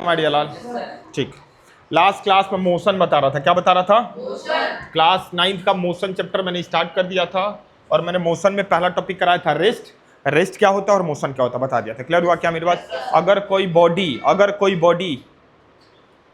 My dear लाल? ठीक। Last class में motion बता रहा था, क्या बता रहा था? क्लास 9 का मोशन चैप्टर मैंने स्टार्ट कर दिया था और मैंने मोशन में पहला टॉपिक कराया था रेस्ट। रेस्ट क्या होता है और मोशन क्या होता है बता दिया था। क्लियर हुआ क्या मेरी बात? अगर कोई बॉडी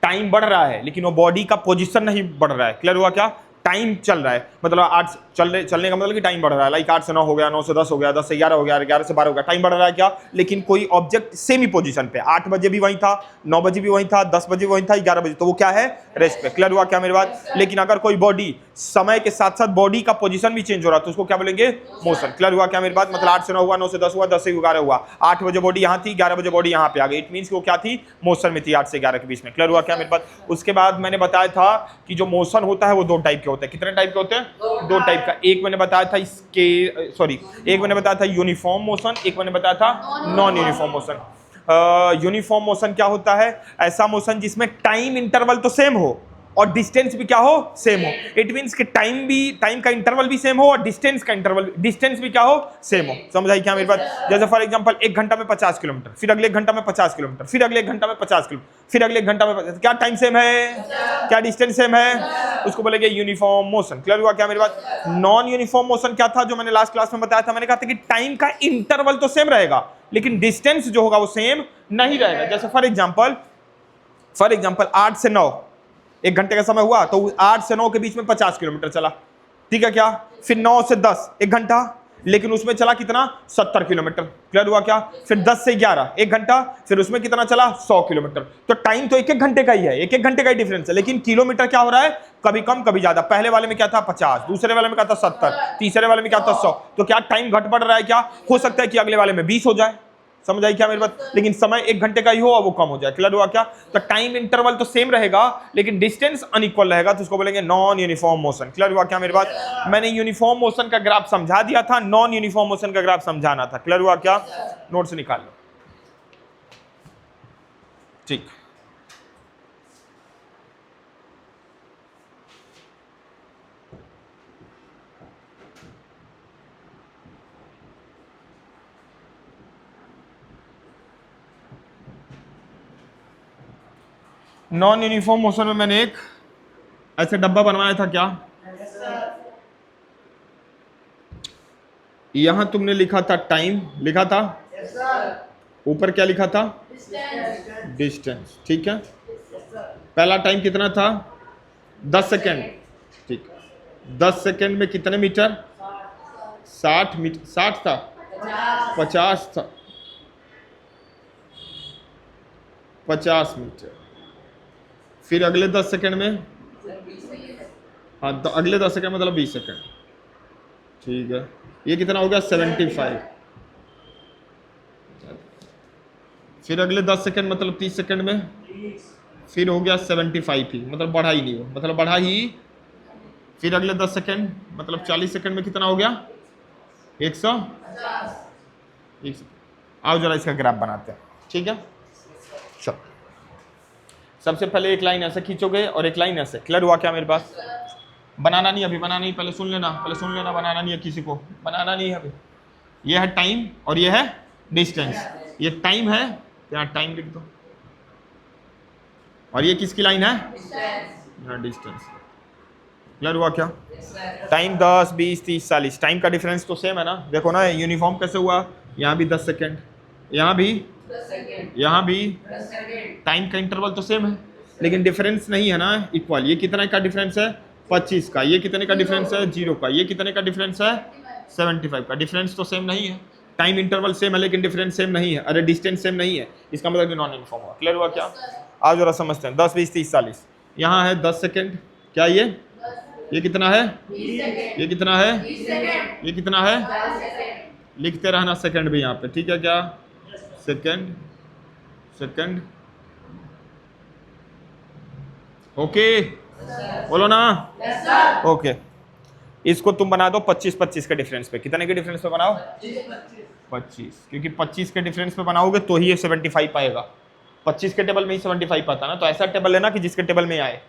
टाइम बढ़ रहा है लेकिन वो बॉडी का पोजीशन नहीं बढ़ रहा है, क्लियर हुआ क्या? टाइम चल रहा है, मतलब 8 चलने का मतलब कि टाइम बढ़ रहा है, लाइक 8 से 9 हो गया, 9 से 10 हो गया, 10 से 11 हो गया, 11 से 12 हो गया, टाइम बढ़ रहा है क्या? लेकिन कोई ऑब्जेक्ट सेम ही पोजीशन पे, 8 बजे भी वही था, 9 बजे भी वही था, 10 बजे वही था, 11 बजे, तो वो क्या है? रेस्ट पे। क्लियर हुआ क्या मेरी बात? लेकिन अगर कोई बॉडी समय के साथ साथ बॉडी का पोजीशन भी चेंज हो रहा है तो उसको क्या बोलेंगे? मोशन। क्लियर हुआ क्या मेरी बात? मतलब 8 से 9 हुआ, 9 से 10 हुआ, 10 से 11 हुआ, 8 बजे बॉडी यहाँ थी, 11 बजे बॉडी यहाँ पे आ गई, इट मीन्स वो क्या थी? मोशन में थी 8 से 11 के बीच में। क्लियर हुआ क्या मेरी बात? उसके बाद मैंने बताया था कि जो मोशन होता है वो 2 टाइप के होते हैं। कितने टाइप के होते हैं? 2 टाइप का। एक मैंने बताया था एक मैंने बताया था यूनिफॉर्म मोशन, एक मैंने बताया था non uniform motion. Uniform motion क्या होता है? ऐसा मोशन जिसमें टाइम इंटरवल तो सेम हो और डिस्टेंस भी क्या हो? सेम हो। इट मींस कि टाइम का इंटरवल भी सेम हो और डिस्टेंस भी क्या हो? सेम हो। समझ आई क्या मेरी बात? जैसे फॉर एग्जांपल 1 घंटा में 50 किलोमीटर, फिर अगले 1 घंटा में 50 किलोमीटर, फिर अगले 1 घंटा में 50 किलोमीटर, फिर अगले 1 घंटा में 50, क्या टाइम सेम है? क्या डिस्टेंस सेम है? उसको बोलेंगे यूनिफॉर्म मोशन। क्लियर हुआ क्या मेरी बात? नॉन यूनिफॉर्म मोशन क्या था जो मैंने लास्ट क्लास में बताया था? मैंने कहा था कि टाइम का इंटरवल तो सेम रहेगा लेकिन डिस्टेंस जो होगा वो सेम नहीं रहेगा। जैसे फॉर एग्जांपल 8 से 9 1 घंटे का समय हुआ तो 8 से 9 के बीच में 50 किलोमीटर चला, ठीक है क्या? फिर 9 से 10 1 घंटा, लेकिन उसमें चला कितना? 70 किलोमीटर। क्लियर हुआ क्या? फिर 10 से 11 1 घंटा, फिर उसमें कितना चला? 100 किलोमीटर। तो टाइम तो 1-1 घंटे का ही है, 1-1 घंटे का ही डिफरेंस है, लेकिन किलोमीटर क्या हो रहा है? कभी कम कभी ज्यादा। पहले वाले में क्या था? 50, दूसरे वाले में क्या था? 70, तीसरे वाले में क्या था? 100। तो क्या टाइम घट बढ़ रहा है? क्या हो सकता है कि अगले वाले में 20 हो जाए। समझ आई क्या मेरी बात? लेकिन समय 1 घंटे का ही हो और वो कम हो जाए। क्लियर हुआ क्या? तो टाइम इंटरवल तो सेम रहेगा लेकिन डिस्टेंस अनइक्वल रहेगा, तो उसको बोलेंगे नॉन यूनिफॉर्म मोशन। क्लियर हुआ क्या मेरी बात? मैंने यूनिफॉर्म मोशन का ग्राफ समझा दिया था, नॉन यूनिफॉर्म मोशन का ग्राफ समझाना था। क्लियर हुआ क्या? नोट से निकाल लो। ठीक। नॉन यूनिफॉर्म मोशन में मैंने एक ऐसे डब्बा बनवाया था, क्या यहां तुमने लिखा था टाइम, लिखा था, ऊपर क्या लिखा था? डिस्टेंस। ठीक है, पहला टाइम कितना था? 10 सेकेंड। ठीक, 10 सेकेंड में कितने मीटर? 60 मीटर। 60 था? 50 था? 50 मीटर। फिर अगले 10 सेकेंड में, हाँ अगले 10 सेकेंड मतलब 20 सेकेंड। ठीक है, ये कितना हो गया? 75। फिर अगले 10 सेकेंड मतलब 30 सेकेंड में फिर हो गया 75 ही, मतलब बढ़ा ही नहीं हो, मतलब बढ़ा ही। फिर अगले 10 सेकेंड मतलब 40 सेकेंड में कितना हो गया? 100। आओ जरा इसका ग्राफ बनाते हैं। ठीक है, चलो सबसे पहले एक लाइन ऐसे खींचोगे और एक लाइन ऐसे। क्लियर हुआ क्या मेरे पास? बनाना नहीं, अभी बनाना नहीं, पहले सुन लेना, बनाना नहीं है किसी को, बनाना नहीं है अभी। ये है टाइम और ये है डिस्टेंस। ये टाइम है, यहाँ टाइम लिख दो, और ये किसकी लाइन है? यहाँ डिस्टेंस। क्लियर हुआ क्या? टाइम 10, 20, 30, 40, टाइम का डिफरेंस तो सेम है ना। देखो ना यूनिफॉर्म कैसे हुआ, यहाँ भी 10 सेकेंड, यहाँ भी 10 सेकेंड, यहाँ भी 10 सेकेंड। टाइम का इंटरवल तो सेम है लेकिन डिफरेंस नहीं है ना इक्वल। ये कितने का डिफरेंस है? 25 का। ये कितने का डिफरेंस है? 0 का। ये कितने का डिफरेंस है? 75 का। डिफरेंस तो सेम नहीं है, टाइम इंटरवल सेम है लेकिन डिफरेंस सेम नहीं है, अरे डिस्टेंस सेम नहीं है, इसका मतलब कि नॉन यूनिफॉर्म हुआ। क्लियर हुआ क्या? आज जरा समझते हैं। 10, 20, 30, 40, यहाँ है 10 सेकेंड, क्या ये कितना है? ये कितना है? ये कितना है? लिखते रहना सेकंड भी यहाँ पे, ठीक है क्या? सेकंड, सेकंड, ओके बोलो ना? ओके, इसको तुम बना दो 25-25 के डिफरेंस पे। कितने के डिफरेंस पे बनाओ? 25, क्योंकि 25 के डिफरेंस पे बनाओगे तो ही ये 75 पाएगा। 25 के टेबल में ही 75 पाता ना, तो ऐसा टेबल लेना कि जिसके टेबल में आए,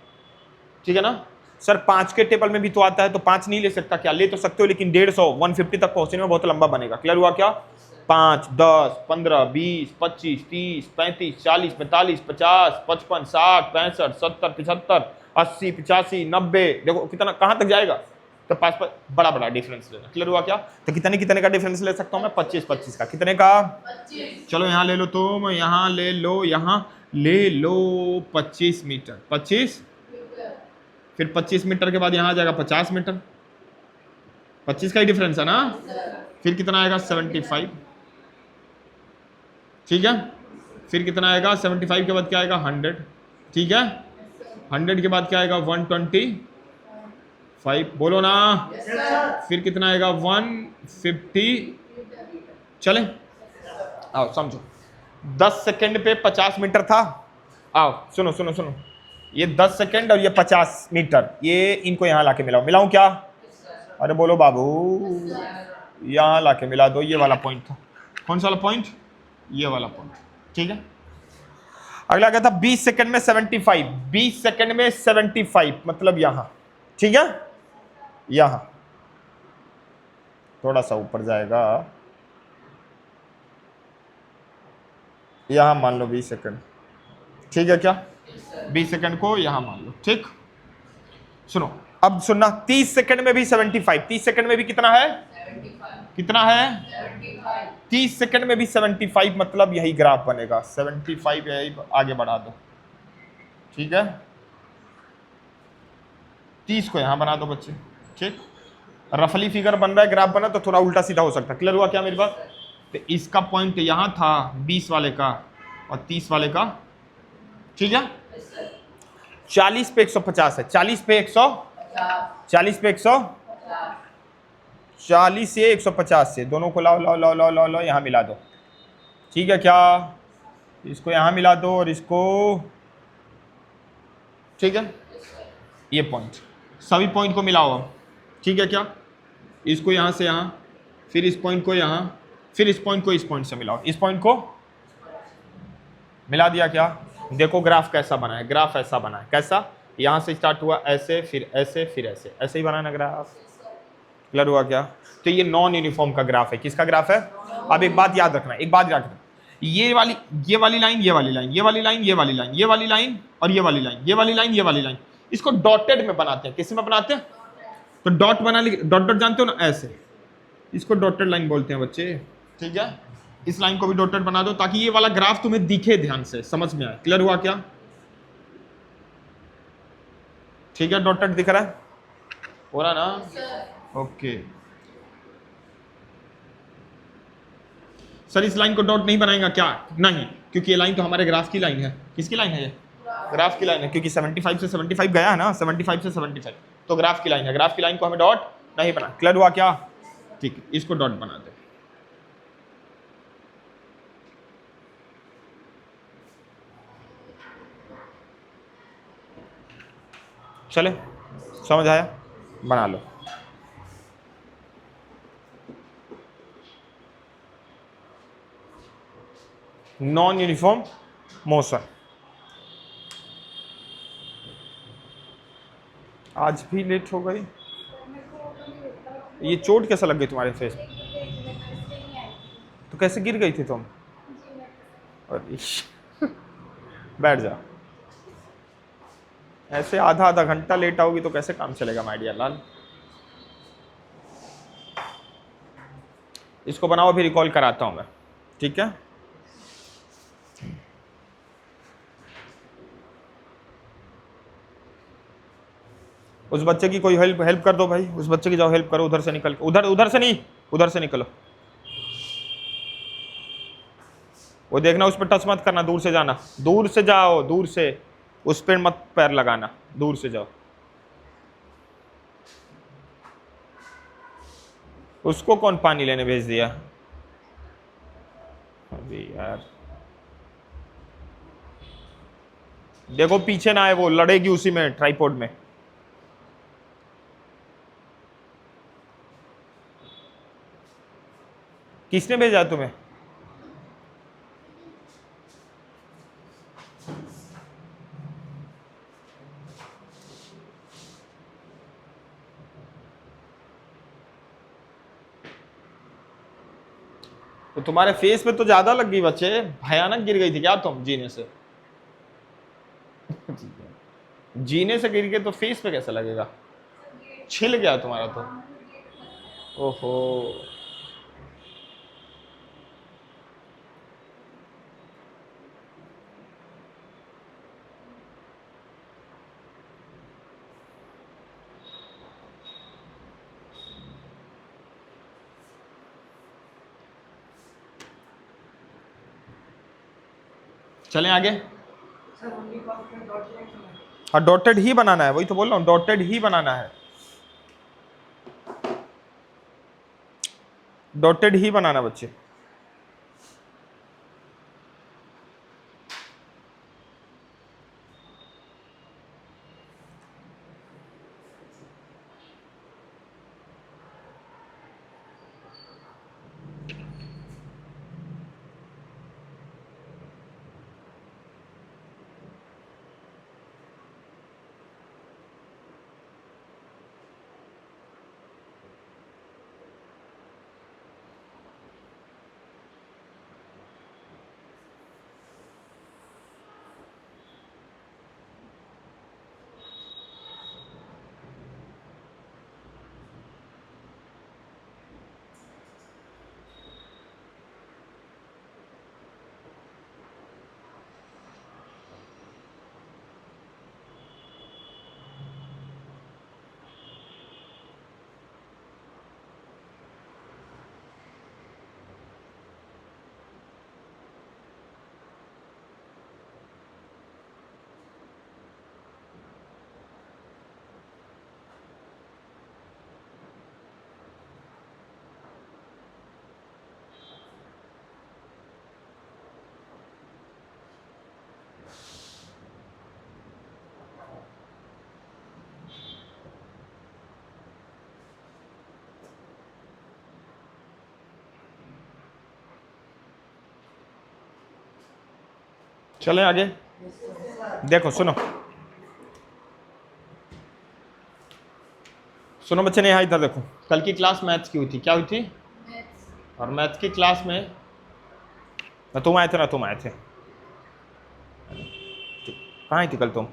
ठीक है ना? सर 5 के टेबल में भी तो आता है, तो 5 नहीं ले सकता क्या? ले तो सकते हो, लेकिन 150 150 तक पहुंचने में बहुत लंबा बनेगा। क्लियर हुआ क्या? 5 10 15 20 25 30 35 40 45 50 55 60 65 70 75 80 85 90, देखो कितना कहां तक जाएगा। तो 5 बड़ा बड़ा डिफरेंस लेना। क्लियर हुआ क्या? तो कितने कितने का डिफरेंस ले सकता हूं मैं? 25 25 का। कितने का? 25। चलो यहां ले लो तुम, यहां ले लो, यहां ले लो 25 मीटर, 25, फिर 25 मीटर के बाद यहां आ जाएगा 50 मीटर, 25 का ही डिफरेंस है ना। फिर कितना आएगा? 75। ठीक है, फिर कितना आएगा? 75 के बाद क्या आएगा? 100। ठीक है, 100 के बाद क्या आएगा? 125। बोलो ना। फिर कितना आएगा? 150। चले आओ समझो, 10 सेकंड पे 50 मीटर था। आओ सुनो सुनो सुनो, ये 10 सेकंड और ये 50 मीटर, ये इनको यहां लाके मिलाओ। मिलाऊं क्या? अरे बोलो बाबू, यहां लाके मिला दो। ये वाला पॉइंट था, कौन सा वाला पॉइंट? ये वाला पॉइंट। ठीक है, अगला क्या था? 20 सेकंड में 75, 20 सेकंड में 75 मतलब यहां। ठीक है, यहां थोड़ा सा ऊपर जाएगा, यहां मान लो 20 सेकंड। ठीक है क्या? 20 सेकंड को यहां मान लो। ठीक, सुनो अब सुनना, 30 सेकंड में भी 75, 30 सेकंड में भी कितना है? 75। कितना है? 75। 30 सेकंड में भी 75 मतलब यही ग्राफ बनेगा। 75 यही आगे बढ़ा दो। ठीक है, 30 को यहां बना दो बच्चे। ठीक, रफली फिगर बन रहा है, ग्राफ बना तो थोड़ा उल्टा सीधा हो सकता है। क्लियर हुआ क्या मेरी बात? तो इसका पॉइंट यहां था 20 वाले का और 30 वाले का। ठीक है, 40 पे 150 है, 40 पे 100, 40 पे 100, 40 से 150 से दोनों को लाओ लाओ लाओ लाओ लाओ लाओ, यहां मिला दो। ठीक है क्या? इसको यहां मिला दो और इसको। ठीक है, ये पॉइंट, सभी पॉइंट को मिलाओ अब। ठीक है क्या? इसको यहां से यहां, फिर इस पॉइंट को यहां, फिर इस पॉइंट को इस पॉइंट से मिलाओ। इस पॉइंट को मिला दिया क्या? देखो ग्राफ कैसा बना है। ग्राफ ऐसा बना है, कैसा? यहां से स्टार्ट हुआ ऐसे, फिर ऐसे, फिर ऐसे, ऐसे ही बना ना ग्राफ। क्लियर हुआ क्या? तो ये नॉन यूनिफॉर्म का ग्राफ है। किसका ग्राफ है? अब एक बात याद रखना, एक बात याद रखना, ये वाली लाइन, ये वाली लाइन, ये वाली लाइन, ये वाली लाइन, ये वाली लाइन और ये वाली लाइन, ये वाली लाइन, ये वाली लाइन, इसको डॉटेड में बनाते हैं। किस में बनाते हैं? तो डॉट बना, डॉट डॉट जानते हो ना, ऐसे, इसको डॉटेड लाइन बोलते हैं बच्चे। ठीक है, इस लाइन को भी डॉटेड बना दो ताकि ये वाला ग्राफ तुम्हें दिखे, ध्यान से समझ में आए। क्लियर हुआ क्या? ठीक है, डॉटेड दिख रहा है, हो रहा ना? ओके सर, इस लाइन को डॉट नहीं बनाएगा क्या? नहीं, क्योंकि ये लाइन तो हमारे ग्राफ की लाइन है। किसकी लाइन है? ये ग्राफ की लाइन है, क्योंकि 75 से 75 गया है ना, 75 से 75, तो ग्राफ की लाइन है। ग्राफ की लाइन को हमें डॉट नहीं बना। क्लियर हुआ क्या? ठीक है, इसको डॉट बना दे। चले, समझ आया? बना लो। Non uniform motion. आज भी लेट हो गई। ये चोट कैसा लग गई तुम्हारे फेस पे? तो कैसे गिर गई थी तुम? अरे बैठ जा। ऐसे आधा आधा घंटा लेट आओगी तो कैसे काम चलेगा माय डियर लाल? इसको बनाओ, अभी रिकॉल कराता हूं मैं। ठीक है, उस बच्चे की कोई हेल्प कर दो भाई, उस बच्चे की जाओ हेल्प करो। उधर से निकल, उधर से नहीं, उधर से निकलो। वो देखना, उस पर टच मत करना, दूर से जाना, दूर से जाओ, दूर से, उस पर मत पैर लगाना, दूर से जाओ। उसको कौन पानी लेने भेज दिया? अभी यार देखो पीछे ना आए, वो लड़ेगी उसी में, ट्राइपॉड में। किसने भेजा तुम्हें? तो तुम्हारे फेस पे तो ज्यादा लग गई बच्चे, भयानक गिर गई थी क्या तुम जीने से? जीने से गिर के तो फेस पे कैसा लगेगा? छिल गया तुम्हारा तो। ओहो। चलें आगे। हाँ डॉटेड ही बनाना है, वही तो बोल रहा हूँ, डॉटेड ही बनाना है, डॉटेड ही बनाना बच्चे। चलें आगे। देखो सुनो, सुनो बच्चे ने यहाँ इधर देखो, कल की क्लास मैथ्स की हुई थी, क्या हुई थी? और मैथ्स की क्लास में ना तुम आए थे ना तुम आए थे, कहाँ आई थी कल तुम?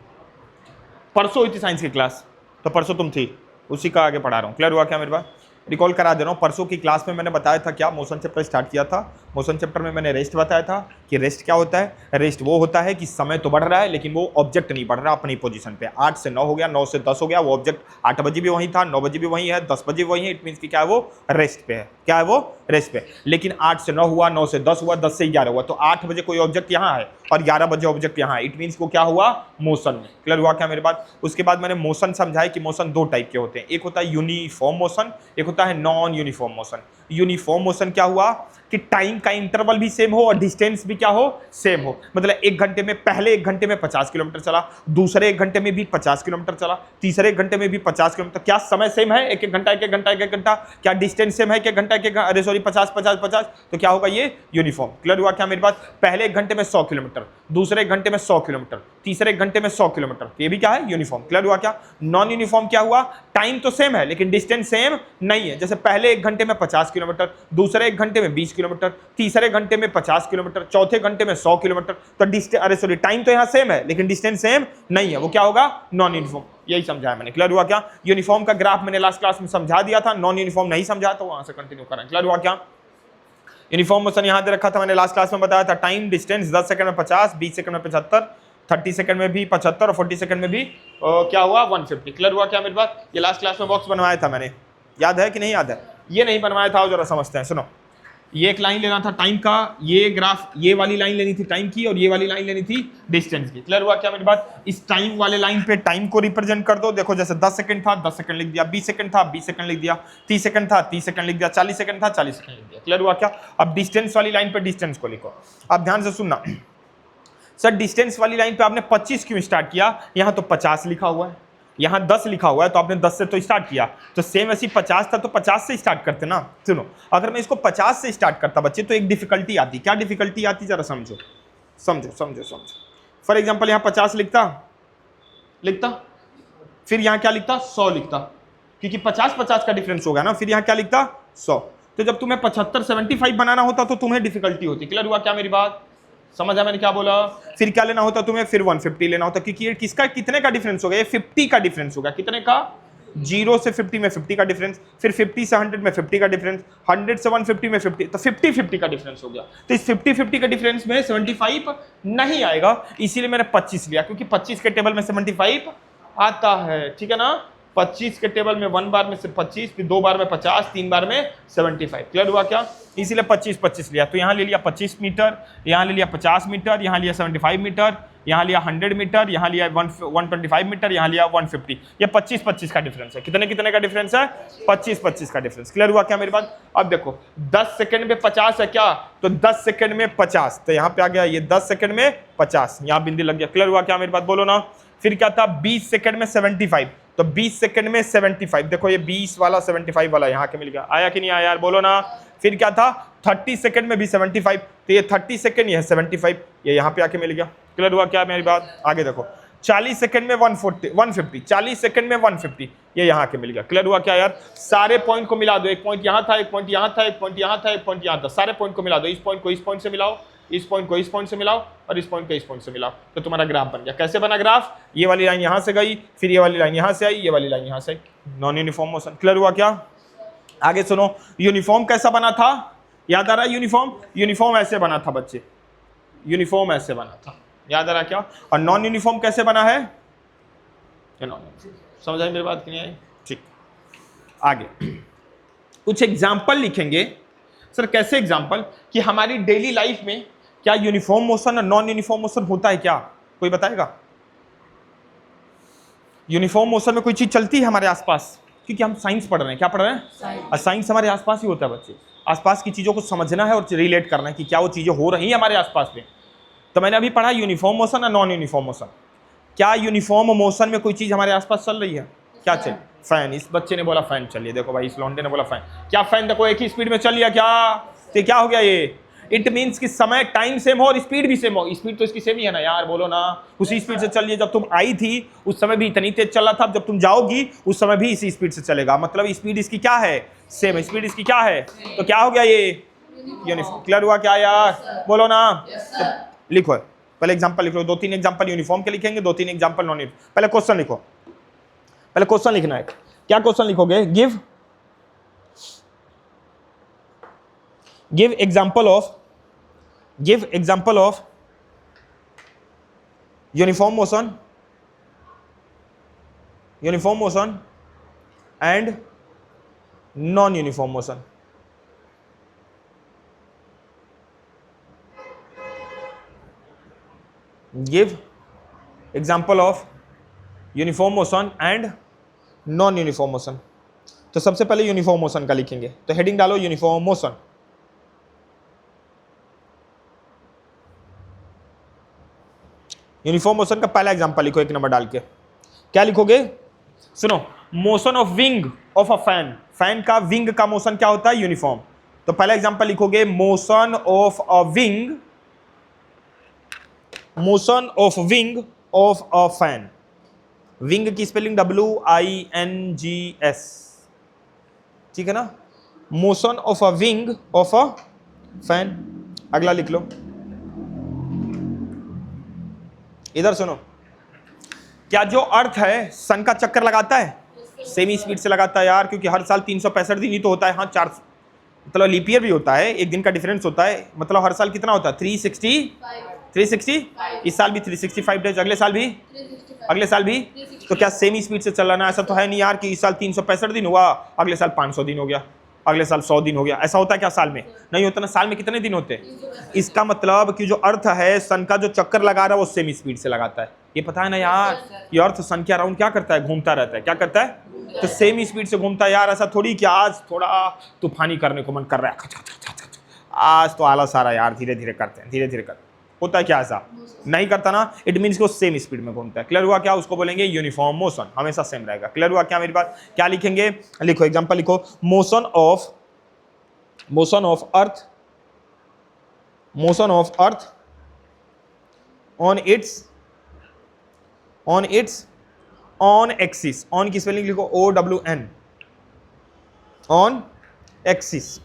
परसों हुई थी साइंस की क्लास, तो परसों तुम थी, उसी का आगे पढ़ा रहा हूँ। क्लियर हुआ क्या मेरे पास? रिकॉल करा दे रहा हूँ। परसों की क्लास में मैंने बताया था क्या, मोशन चैप्टर स्टार्ट किया था। मोशन चैप्टर में मैंने रेस्ट बताया था कि रेस्ट क्या होता है। रेस्ट वो होता है कि समय तो बढ़ रहा है लेकिन वो ऑब्जेक्ट नहीं बढ़ रहा अपनी पोजीशन पे। 8 से 9 हो गया, 9 से 10 हो गया, वो ऑब्जेक्ट 8 बजे भी वहीं था, 9 बजे भी वहीं है, 10 बजे वहीं है। इट मीन्स कि क्या है, वो रेस्ट पे है। क्या है वो? रेस्ट पे। लेकिन 8 से 9 हुआ, 9 से 10 हुआ, 10 से 11 हुआ, तो 8 बजे कोई ऑब्जेक्ट यहाँ है और 11 बजे ऑब्जेक्ट यहाँ है। इट मीन्स को क्या हुआ? मोशन में। क्लियर हुआ क्या मेरे बात? उसके बाद मैंने मोशन समझाया कि मोशन दो टाइप के होते हैं, एक होता है यूनिफॉर्म मोशन, एक होता है non uniform motion. Uniform motion क्या हुआ कि टाइम का इंटरवल भी सेम हो और डिस्टेंस भी क्या हो? सेम हो। मतलब एक घंटे में, पहले एक घंटे में 50 किलोमीटर चला, दूसरे एक घंटे में भी 50 किलोमीटर चला, तीसरे एक घंटे में भी 50 किलोमीटर। क्या समय सेम है? एक एक घंटा एक एक घंटा एक एक घंटा। क्या डिस्टेंस सेम है? एक एक घंटा एक एक, अरे सॉरी 50 50 50। तो क्या होगा ये? यूनिफॉर्म। क्लियर हुआ क्या मेरी बात? पहले एक घंटे में 100 किलोमीटर, दूसरे एक घंटे में 100 किलोमीटर, तीसरे एक घंटे में 100 किलोमीटर, ये भी क्या है? यूनिफॉर्म। क्लियर हुआ क्या? नॉन यूनिफॉर्म क्या हुआ? टाइम तो सेम है लेकिन डिस्टेंस सेम नहीं है। जैसे पहले एक घंटे में 50 किलोमीटर, दूसरे एक घंटे में 20 किलोमीटर, तीसरे घंटे में 50 किलोमीटर, चौथे घंटे में 100 किलोमीटर। तो डिस्टेंस, अरे सॉरी, टाइम तो यहाँ सेम है लेकिन डिस्टेंस सेम नहीं है, वो क्या होगा? Non uniform. यही समझाया मैंने। क्लियर हुआ क्या? यूनिफॉर्म का ग्राफ मैंने लास्ट क्लास में समझा दिया था, नॉन यूनिफॉर्म नहीं समझा तो वहां से कंटिन्यू करें। क्लियर हुआ क्या? यूनिफॉर्म मोशन यहां दे रखा था मैंने लास्ट क्लास में, बताया था टाइम डिस्टेंस 10 सेकंड में 50, 20 सेकंड में 75, 30 सेकंड में भी 75 और 40 सेकंड में भी क्या हुआ? 150। क्लियर हुआ क्या मेरे बात? ये लास्ट क्लास में बॉक्स बनवाया था मैंने, याद है कि नहीं याद है? ये नहीं बनवाया था, जरा समझते हैं। सुनो, ये एक लाइन लेना था टाइम का, ये ग्राफ, ये वाली लाइन लेनी थी टाइम की और ये वाली लाइन लेनी थी डिस्टेंस की। क्लियर हुआ क्या मेरी बात? इस टाइम वाले लाइन पे टाइम को रिप्रेजेंट कर दो। देखो जैसे 10 सेकंड था 10 सेकंड लिख दिया, 20 सेकंड था 20 सेकंड लिख दिया, 30 सेकंड था 30 सेकंड लिख दिया, 40 सेकंड था 40 सेकंड लिख दिया। क्लियर हुआ क्या? अब डिस्टेंस वाली लाइन पे डिस्टेंस को लिखो। अब ध्यान से सुनना, सर डिस्टेंस वाली लाइन पे आपने 25 क्यों स्टार्ट किया? यहां तो 50 लिखा हुआ है, यहां 10 लिखा हुआ है, तो आपने 10 से तो स्टार्ट किया। तो सेम ऐसी 50 था तो 50 से स्टार्ट करते ना। सुनो, अगर मैं इसको 50 से स्टार्ट करता बच्चे तो एक डिफिकल्टी आती। क्या डिफिकल्टी आती जरा समझो समझो समझो समझो। फॉर एग्जांपल यहां 50 लिखता लिखता, फिर यहां क्या लिखता? 100 लिखता, क्योंकि 50 50 का डिफरेंस होगा ना। फिर यहां क्या लिखता? 100। तो जब तुम्हें 75 75 बनाना होता तो तुम्हें डिफिकल्टी होती। क्लियर हुआ क्या मेरी बात? समझा मैंने क्या बोला? फिर क्या लेना होता तुम्हें? फिर 150 लेना होता, क्योंकि ये किसका कितने का डिफरेंस हो गया? ये 50 का डिफरेंस होगा। कितने का? 0 से 50 में 50 का डिफरेंस, फिर 50 से 100 में 50 का डिफरेंस, 100 से 150 में 50, तो 50 50 का डिफरेंस हो गया। तो इस 50 50 का डिफरेंस में 75 नहीं आएगा, इसीलिए मैंने 25 लिया, क्योंकि 25 के टेबल में 75 आता है। ठीक है ना? 25 के टेबल में 1 बार में सिर्फ 25, फिर 2 बार में 50, 3 बार में 75। क्लियर हुआ क्या? इसीलिए 25 25 लिया। तो यहाँ ले लिया 25 मीटर, यहाँ ले लिया 50 मीटर, यहाँ लिया 75 मीटर, यहाँ लिया 100 मीटर, यहाँ लिया 125 मीटर, यहाँ लिया 150। ये 25 25 का डिफरेंस है। कितने कितने का डिफरेंस है? 25 25 का डिफरेंस। क्लियर हुआ क्या मेरी बात? अब देखो 10 सेकंड में 50 है क्या? तो 10 सेकंड में 50, तो यहाँ पे आ गया ये 10 सेकंड में 50, यहाँ बिंदी लग गया। क्लियर हुआ क्या मेरी बात? बोलो ना। फिर क्या था? 20 सेकंड में 75, तो 20 सेकंड में 75, देखो ये 20 वाला 75 वाला यहाँ के मिल गया। आया कि नहीं आया यार? बोलो ना। फिर क्या था? 30 सेकंड में भी 75, तो ये 30 सेकंड, ये 75, ये यहाँ पे आके मिल गया। क्लियर हुआ क्या मेरी बात? आगे देखो 40 सेकंड में 150, 40 सेकंड में 150, ये यहाँ के मिल गया। क्लियर हुआ क्या यार? सारे पॉइंट को मिला दो, एक पॉइंट यहाँ था, एक पॉइंट यहाँ था, एक पॉइंट यहाँ था, एक पॉइंट यहाँ था, सारे पॉइंट को मिला दो। इस पॉइंट को इस पॉइंट से मिलाओ, इस पॉइंट को इस पॉइंट से मिलाओ, और इस पॉइंट को इस पॉइंट से मिलाओ, तो तुम्हारा ग्राफ बन गया। कैसे बना ग्राफ? ये वाली लाइन यहाँ से गई, फिर ये वाली लाइन यहाँ से आई, ये वाली लाइन यहाँ से आई, नॉन यूनिफॉर्म मोशन। क्लियर हुआ क्या? आगे सुनो, यूनिफॉर्म कैसा बना था? याद आ रहा है? यूनिफॉर्म, यूनिफॉर्म ऐसे बना था बच्चे, यूनिफॉर्म ऐसे बना था, याद आ रहा क्या? और नॉन यूनिफॉर्म कैसे बना है? समझ आई मेरी बात कि नहीं आई? ठीक, आगे कुछ एग्जाम्पल लिखेंगे। सर कैसे एग्जाम्पल? कि हमारी डेली लाइफ में क्या यूनिफॉर्म मोशन और नॉन यूनिफॉर्म मोशन होता है क्या? कोई बताएगा? यूनिफॉर्म मोशन में कोई चीज चलती है हमारे आसपास, क्योंकि हम साइंस पढ़ रहे हैं। क्या पढ़ रहे हैं? और साइंस हमारे आसपास ही होता है बच्चे। आसपास की चीजों को समझना है और रिलेट करना है कि क्या वो चीजें हो रही हैं हमारे आसपास में। तो मैंने अभी पढ़ा यूनिफॉर्म मोशन और नॉन यूनिफॉर्म मोशन। क्या यूनिफॉर्म मोशन में कोई चीज हमारे आसपास चल रही है? क्या चल? फैन। इस बच्चे ने बोला फैन चलिए, देखो भाई इस लौंडे ने बोला फैन। क्या फैन देखो एक ही स्पीड में चल लिया क्या? तो क्या हो गया ये? इट मीन्स कि समय टाइम सेम हो और स्पीड भी सेम हो। स्पीड तो इसकी सेम ही है ना यार, बोलो ना। उसी स्पीड से चल रही है, जब तुम आई थी उस समय भी इतनी तेज चल रहा था, जब तुम जाओगी उस समय भी इसी स्पीड से चलेगा। मतलब स्पीड इसकी क्या है? सेम। स्पीड इसकी क्या है? तो क्या हो गया ये? यूनिफॉर्म। क्लियर हुआ क्या यार? बोलो ना। तो लिखो, पहले एग्जांपल लिख लो। 2-3 एग्जांपल यूनिफॉर्म के लिखेंगे, 2-3 एग्जांपल नॉन यूनिफॉर्म। पहले क्वेश्चन लिखो, पहले क्वेश्चन लिखना है। क्या क्वेश्चन लिखोगे? Give example of uniform motion and non uniform motion. Give example of uniform motion and non uniform motion. तो सबसे पहले यूनिफॉर्म मोशन का लिखेंगे, तो हेडिंग डालो यूनिफॉर्म मोशन। यूनिफॉर्म मोशन का पहला एग्जांपल लिखो, 1 नंबर डाल के। क्या लिखोगे? सुनो, motion of wing of a fan. Fan का विंग का मोशन क्या होता है? यूनिफॉर्म। तो पहला एग्जांपल लिखोगे motion of wing of a fan. Wing की स्पेलिंग WINGS, ठीक है ना? Motion of a wing of a fan. अगला लिख लो, इधर सुनो। क्या जो अर्थ है सन का चक्कर लगाता है? सेमी स्पीड से लगाता है यार, क्योंकि हर साल 365 दिन ही तो होता है। हाँ 4, मतलब लीप ईयर भी होता है, एक दिन का डिफरेंस होता है। मतलब हर साल कितना होता है? 360। इस साल भी 365 डेज, अगले साल भी। तो क्या सेम स्पीड से चलाना? ऐसा तो है नहीं यार कि इस साल 365 दिन हुआ, अगले साल 500 दिन हो गया, अगले साल 100 दिन हो गया। ऐसा होता है क्या साल में? नहीं होता ना। साल में कितने दिन होते हैं? इसका मतलब कि जो अर्थ है सन का जो चक्कर लगा रहा है वो सेम स्पीड से लगाता है। ये पता है ना यार? ये अर्थ सन के अराउंड क्या करता है? घूमता रहता है। क्या करता है? तो सेम स्पीड से घूमता है यार। ऐसा थोड़ी कि आज थोड़ा तूफानी करने को मन कर रहा है, आज तो आलस आ रहा है यार, धीरे धीरे करते हैं। होता है क्या ऐसा? नहीं करता ना। इट मीन्स कि वो सेम स्पीड में घूमता है। क्लियर हुआ क्या? उसको बोलेंगे यूनिफॉर्म मोशन, हमेशा सेम रहेगा। क्लियर हुआ क्या मेरी बात? क्या लिखेंगे? लिखो एग्जांपल लिखो, motion of earth on it's on axis. On की स्पेलिंग लिखो OWN, ऑन एक्सिस।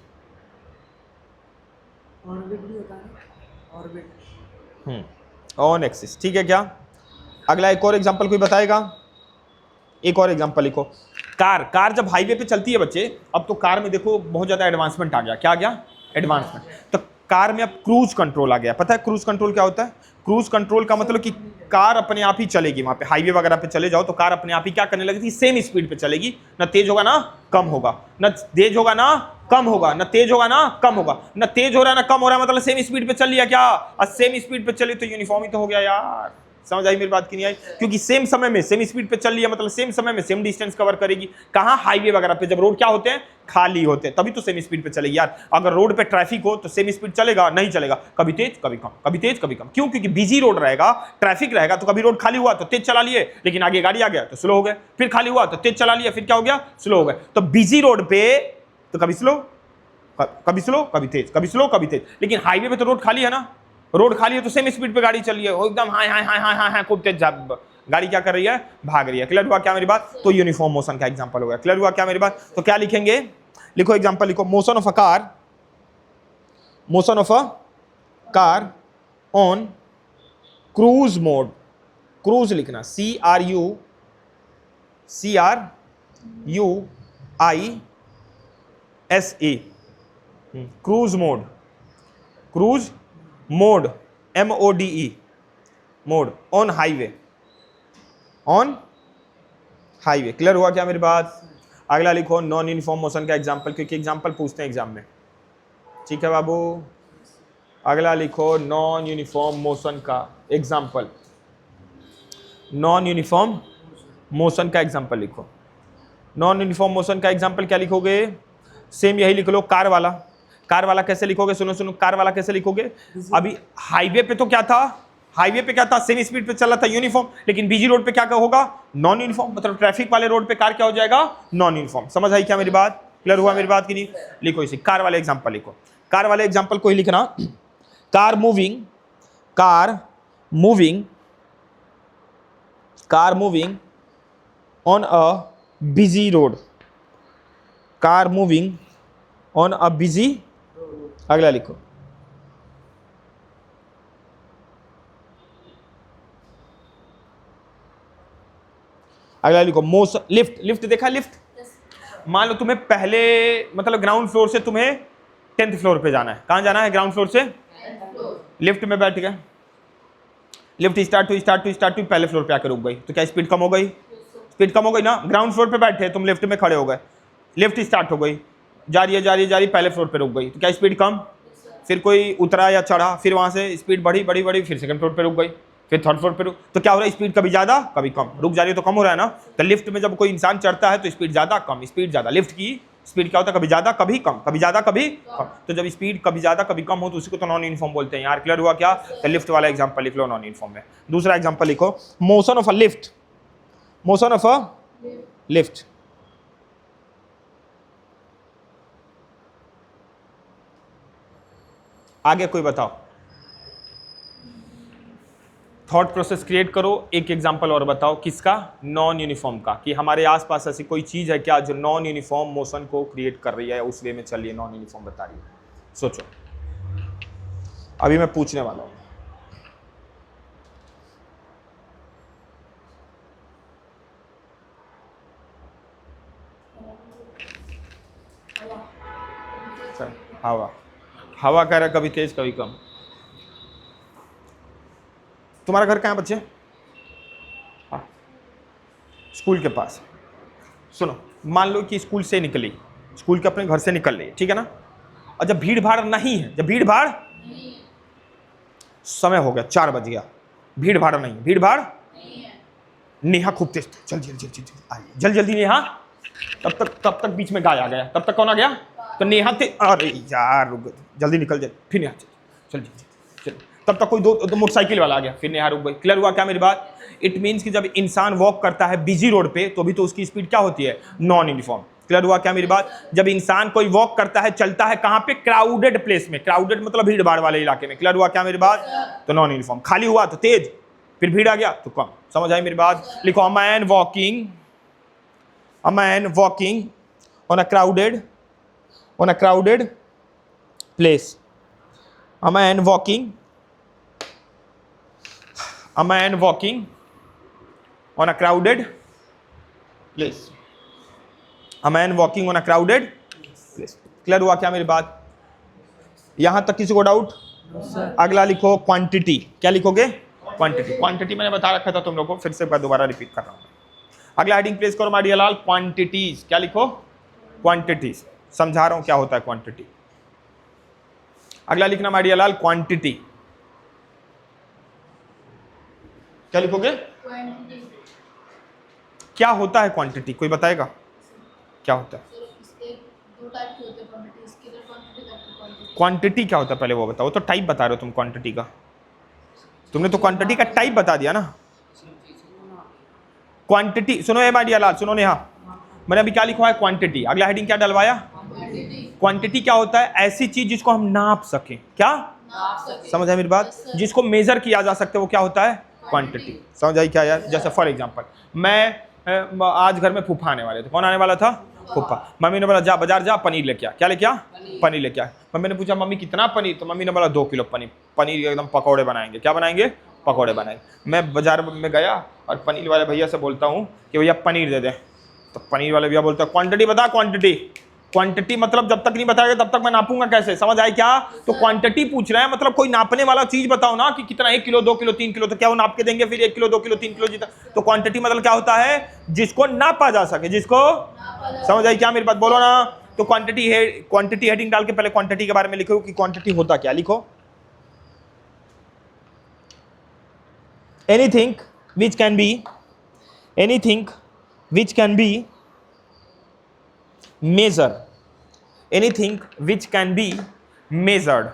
ऑर्बिट भी होता है, ऑर्बिट। ऑन एक्सिस, ठीक है क्या? अगला एक और एग्जांपल कोई बताएगा? एक और एग्जांपल लिखो। कार जब हाईवे पे चलती है बच्चे, अब तो कार में देखो बहुत ज्यादा एडवांसमेंट आ गया। क्या आ गया? एडवांसमेंट। तो कार में अब क्रूज कंट्रोल आ गया। पता है क्रूज कंट्रोल क्या होता है? क्रूज कंट्रोल का मतलब कि कार अपने आप ही चलेगी। वहां पे हाईवे वगैरह पे चले जाओ तो कार अपने आप ही क्या करने लगेगी? सेम स्पीड पे चलेगी। ना तेज होगा ना कम होगा, ना तेज होगा ना कम होगा, ना तेज होगा ना कम होगा, ना तेज हो रहा है ना कम हो रहा है, मतलब सेम स्पीड पे चल लिया क्या? और सेम स्पीड पे चली तो यूनिफॉर्म ही तो हो गया यार। समझ आई मेरी बात की नहीं आई? क्योंकि सेम समय में सेम स्पीड पे चल रही है, मतलब सेम समय में सेम डिस्टेंस कवर करेगी। कहां? हाईवे वगैरह पे। जब रोड क्या होते हैं? खाली होते हैं, तभी तो सेम स्पीड पे चलेगी यार। अगर रोड पे ट्रैफिक हो तो सेम स्पीड चलेगा? नहीं चलेगा, कभी तेज कभी कम, कभी तेज कभी कम। क्यों? क्योंकि बिजी रोड रहेगा, ट्रैफिक रहेगा, तो कभी रोड खाली हुआ तो तेज चला लिए, लेकिन आगे गाड़ी आ गया तो स्लो हो गए। फिर खाली हुआ तो तेज चला लिया, फिर क्या हो गया? स्लो हो गए। तो बिजी रोड पे तो कभी स्लो कभी स्लो कभी तेज, कभी स्लो कभी तेज। लेकिन हाईवे पे तो रोड खाली है ना, रोड खाली है तो सेम स्पीड पे गाड़ी चल रही है, एकदम हाय हाय हाय हाय हाय हाय खूब तेज गाड़ी क्या कर रही है? भाग रही है। क्लियर हुआ क्या मेरी बात? तो यूनिफॉर्म मोशन का एग्जांपल हो गया। क्लियर हुआ क्या मेरी बात? तो क्या लिखेंगे? लिखो एग्जांपल लिखो। Motion of a car, motion of a car on cruise mode. Cruise लिखना, CRUISE, cruise mode, cruise mode, MODE, mode on highway, on highway. Clear हुआ क्या मेरी बात? अगला लिखो नॉन यूनिफॉर्म मोशन का एग्जांपल, क्योंकि एग्जांपल पूछते हैं एग्जाम में। ठीक है बाबू, अगला लिखो नॉन यूनिफॉर्म मोशन का एग्जांपल। नॉन यूनिफॉर्म मोशन का एग्जांपल लिखो। नॉन यूनिफॉर्म मोशन का एग्जांपल क्या लिखोगे? सेम यही लिख लो, कार वाला। कार वाला कैसे लिखोगे? सुनो सुनो, कार वाला कैसे लिखोगे? अभी हाईवे पे तो क्या था? हाईवे पे क्या था? सेम स्पीड पे चल रहा था, यूनिफॉर्म। लेकिन बिजी रोड पे क्या होगा? Non uniform. मतलब ट्रैफिक वाले रोड पे कार क्या हो जाएगा? Non uniform. समझ आई क्या मेरी बात? क्लियर हुआ मेरी बात की नहीं? लिखो इसे, कार वाले एग्जांपल लिखो। कार वाले एग्जांपल को ही लिखना। Car moving, car moving, car moving on a busy road, car moving on a busy. अगला लिखो, अगला लिखो मोशन। लिफ्ट, लिफ्ट देखा? लिफ्ट मान लो तुम्हें पहले मतलब ग्राउंड फ्लोर से तुम्हें 10th फ्लोर पे जाना है। कहां जाना है? ग्राउंड फ्लोर से। लिफ्ट में बैठ गए, लिफ्ट स्टार्ट हुई पहले फ्लोर पे आकर रुक गई, तो क्या स्पीड कम हो गई? स्पीड कम हो गई ना। ग्राउंड फ्लोर पे बैठे तुम, लिफ्ट में खड़े हो गए, लिफ्ट स्टार्ट हो गई, जा रही है जा रही है जा रही है, पहले फ्लोर पे रुक गई, तो क्या स्पीड कम? फिर कोई उतरा या चढ़ा, फिर वहां से स्पीड बढ़ी बढ़ी बढ़ी, फिर सेकंड फ्लोर पे रुक गई, फिर थर्ड फ्लोर पे रुक, तो क्या हो रहा है? स्पीड कभी ज्यादा कभी कम, रुक जा रही है तो कम हो रहा है ना। तो लिफ्ट में जब कोई इंसान चढ़ता है तो स्पीड ज्यादा कम, स्पीड ज्यादा। लिफ्ट की स्पीड क्या होता है? कभी ज्यादा कभी कम, कभी ज्यादा कभी कम। तो जब स्पीड कभी ज्यादा कभी कम हो तो उसी को तो नॉन यूनिफॉर्म बोलते हैं यार। क्लियर हुआ क्या? तो लिफ्ट वाला एग्जांपल लिख लो नॉन यूनिफॉर्म में। दूसरा एग्जांपल लिखो, motion of a lift, motion of a lift. आगे कोई बताओ, थॉट प्रोसेस क्रिएट करो। एक एग्जांपल और बताओ, किसका? नॉन यूनिफॉर्म का, कि हमारे आसपास ऐसी कोई चीज है क्या जो नॉन यूनिफॉर्म मोशन को क्रिएट कर रही है, उस वे में चल रही है, नॉन यूनिफॉर्म बता रही है। सोचो, अभी मैं पूछने वाला हूं। हवा, हवा कह रहा कभी तेज कभी कम। तुम्हारा घर कहाँ है बच्चे? हाँ, स्कूल के पास। सुनो, मान लो कि स्कूल से निकली, स्कूल के अपने घर से निकल रही, ठीक है ना। और जब भीड़ भाड़ नहीं है, जब भीड़ भाड़, समय हो गया 4 बज गया, भीड़ भाड़ नहीं, भीड़ भाड़ नेहा खूब तेज, जल्दी जल्दी जल्दी जल्दी जल्दी जल्दी नेहा। तब तक बीच में गाय आ गया। तब तक कौन आ गया? तो नेहा थे। अरे यार रुक, जल्दी निकल जाए, फिर नेहा चल चल चल। तब तक कोई दो मोटरसाइकिल वाला आ गया, फिर नेहा रुक गई। क्लियर हुआ क्या मेरी बात? इट मीन्स कि जब इंसान वॉक करता है बिजी रोड पे तो भी तो उसकी स्पीड क्या होती है? Non uniform. क्लियर हुआ क्या मेरी बात? जब इंसान कोई वॉक करता है, चलता है कहां पे? क्राउडेड प्लेस में। क्राउडेड मतलब भीड़ भाड़ वाले इलाके में। क्लियर हुआ क्या मेरी बात? तो नॉन यूनिफॉर्म। खाली हुआ तो तेज, फिर भीड़ आ गया तो कम। समझ आई मेरी बात? लिखो, a man walking, a man walking on a crowded place, A man walking on a crowded place. A man walking on a crowded place. Clear हुआ क्या मेरी बात? यहां तक किसी को डाउट? अगला लिखो क्वांटिटी. क्या लिखोगे? क्वांटिटी. क्वांटिटी मैंने बता रखा था तुम लोगों को, फिर से मैं दोबारा रिपीट कर रहा हूं. अगला हेडिंग प्लेस करो माडिया लाल, क्वांटिटीज. क्या लिखो? क्वांटिटीज. समझा रहा हूं क्या होता है क्वांटिटी. अगला लिखना माडिया लाल, क्वांटिटी. क्या लिखोगे? क्या होता है क्वांटिटी? कोई बताएगा क्या होता है? क्वांटिटी क्या होता है पहले वो बताओ. तो टाइप बता रहे हो तुम क्वांटिटी का. तुमने तो क्वांटिटी का टाइप बता दिया ना. क्वांटिटी सुनो ए माडिया लाल, सुनो नेहा, मैंने अभी क्या लिखा है? क्वांटिटी. अगला हेडिंग क्या डलवाया? क्वांटिटी क्या होता है? ऐसी चीज जिसको हम नाप सकें. क्या समझ आई मेरी बात? जिसको मेजर किया जा सकता है वो क्या होता है? क्वांटिटी. समझ आई क्या यार? जैसे फॉर एग्जांपल मैं आज घर में फूफा आने वाले थे. कौन आने वाला था? फूफा. मम्मी ने बोला जा बाजार जा, पनीर लेके आ. क्या लेके आ? पनीर लेके आ. मम्मी ने पूछा मम्मी कितना पनीर? तो मम्मी ने बोला 2 किलो पनीर. पनीर एकदम पकौड़े बनाएंगे. क्या बनाएंगे? पकौड़े बनाएंगे. मैं बाजार में गया और पनीर वाले भैया से बोलता हूँ कि भैया पनीर दे दें. तो पनीर वाले भैया बोलते हैं क्वांटिटी बता. क्वांटिटी. क्वांटिटी मतलब जब तक नहीं बताएगा तब तक मैं नापूंगा कैसे? समझ आए क्या? तो क्वांटिटी पूछ रहे हैं, मतलब कोई नापने वाला चीज बताओ ना कि कितना, 1 किलो 2 किलो 3 किलो. तो क्या वो नाप के देंगे फिर 1 किलो 2 किलो 3 किलो जितना? तो क्वांटिटी मतलब क्या होता है? जिसको नापा जा सके. जिसको समझ आई क्या मेरी बात? बोलो ना. तो क्वांटिटी हेडिंग डाल के पहले क्वांटिटी के बारे में लिखो कि क्वांटिटी होता क्या. लिखो anything which can be measure. Anything which can be measured.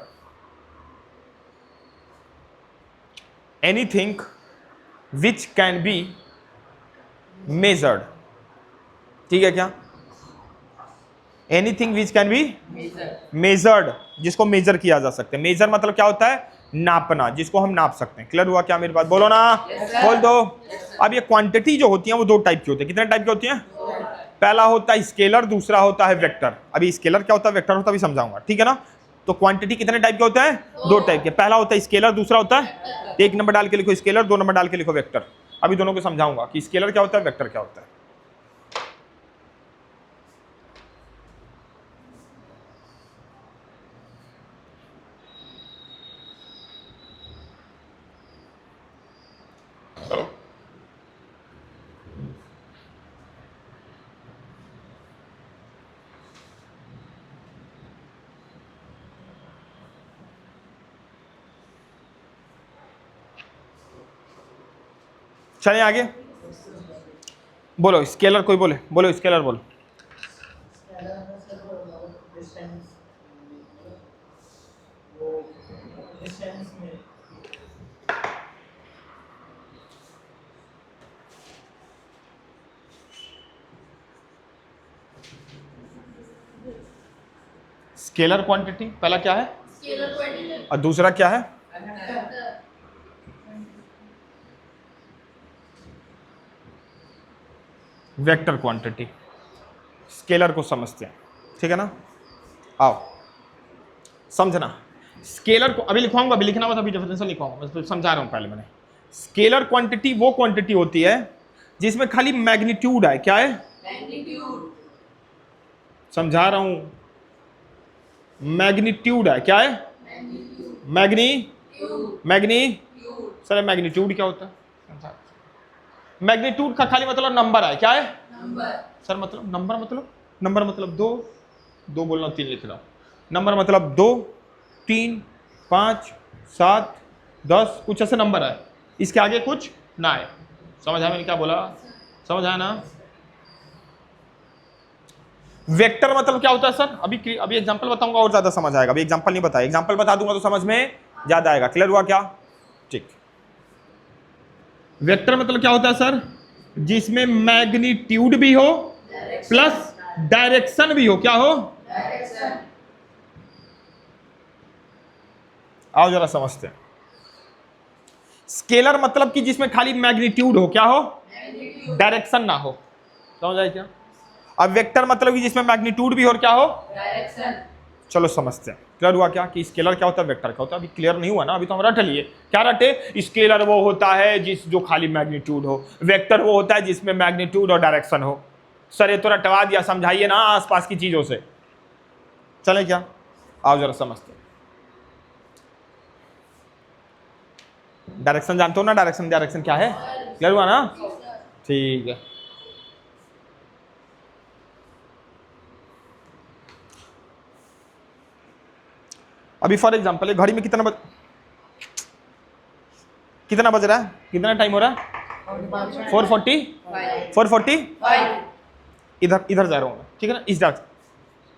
Anything which can be measured. ठीक है क्या? Anything which can be measured, जिसको मेजर किया जा सकता है. मेजर मतलब क्या होता है? नापना, जिसको हम नाप सकते हैं. क्लियर हुआ क्या मेरी बात? बोलो ना. बोल दो. अब ये क्वांटिटी जो होती है वो 2 टाइप की होती है. कितने टाइप की होती हैं? पहला होता है स्केलर, दूसरा होता है वेक्टर. अभी स्केलर क्या होता है, वेक्टर होता है, अभी समझाऊंगा. ठीक है ना? तो क्वांटिटी कितने टाइप के होते हैं? 2 टाइप के. पहला होता है स्केलर, दूसरा होता है 1 नंबर डाल के लिखो स्केलर, 2 नंबर डाल के लिखो वेक्टर. अभी दोनों को समझाऊंगा कि स्केलर क्या होता है, वेक्टर क्या होता है. चले आगे. बोलो स्केलर. कोई बोले? बोलो स्केलर बोलो. स्केलर क्वांटिटी पहला क्या है? Scalar quantity. और दूसरा क्या है? Vector quantity. स्केलर को समझते हैं. ठीक है ना? आओ समझना. स्केलर को अभी लिखवाऊंगा, अभी लिखना मत, अभी डेफिनेशन लिखवाऊंगा, मैं तो समझा रहा हूं पहले. मैंने स्केलर क्वांटिटी वो क्वांटिटी होती है जिसमें खाली मैग्नीट्यूड है. क्या है? मैग्नीट्यूड. समझा रहा हूं. मैग्नीट्यूड है. क्या है? सर मैग्नीट्यूड क्या होता है? मैग्नीट्यूड का खाली मतलब नंबर है. क्या है? नंबर. सर मतलब नंबर मतलब 2 बोलना 3 लिख रहा हूं. नंबर मतलब 2 3 5 7 10 कुछ ऐसे नंबर है. इसके आगे कुछ ना है. समझ आया मैंने क्या बोला? समझ आया ना? वेक्टर मतलब क्या होता है सर? अभी एग्जांपल बताऊंगा और ज्यादा समझ आएगा. अभी एग्जांपल नहीं बताया, एग्जांपल बता दूंगा तो समझ में ज्यादा आएगा. क्लियर हुआ क्या? ठीक. वेक्टर मतलब क्या होता है सर? जिसमें मैग्नीट्यूड भी हो प्लस डायरेक्शन भी हो. क्या हो? डायरेक्शन. आओ जरा समझते हैं. स्केलर मतलब कि जिसमें खाली मैग्नीट्यूड हो. क्या हो? डायरेक्शन ना हो. समझ आए क्या? अब वेक्टर मतलब कि जिसमें मैग्नीट्यूड भी हो और क्या हो? डायरेक्शन. चलो समझते हैं. क्लियर हुआ क्या कि स्केलर क्या होता है, वेक्टर क्या होता है? अभी क्लियर नहीं हुआ ना, अभी तो हम रट लिए। क्या रटे? स्केलर वो होता है जो खाली मैग्नीट्यूड हो, वेक्टर वो होता है जिसमें मैग्नीट्यूड और डायरेक्शन हो। सर ये तो रटवा दिया, समझाइए ना आसपास की चीजों से। चले क्या, आओ जरा समझते। डायरेक्शन जानते हो ना, डायरेक्शन क्या है? क्लियर हुआ ना? ठीक है। अभी फॉर एग्जांपल घड़ी में कितना बज रहा है, कितना टाइम हो रहा है? 440 इधर जा रहा हूँ, ठीक है ना, इस डायरेक्शन।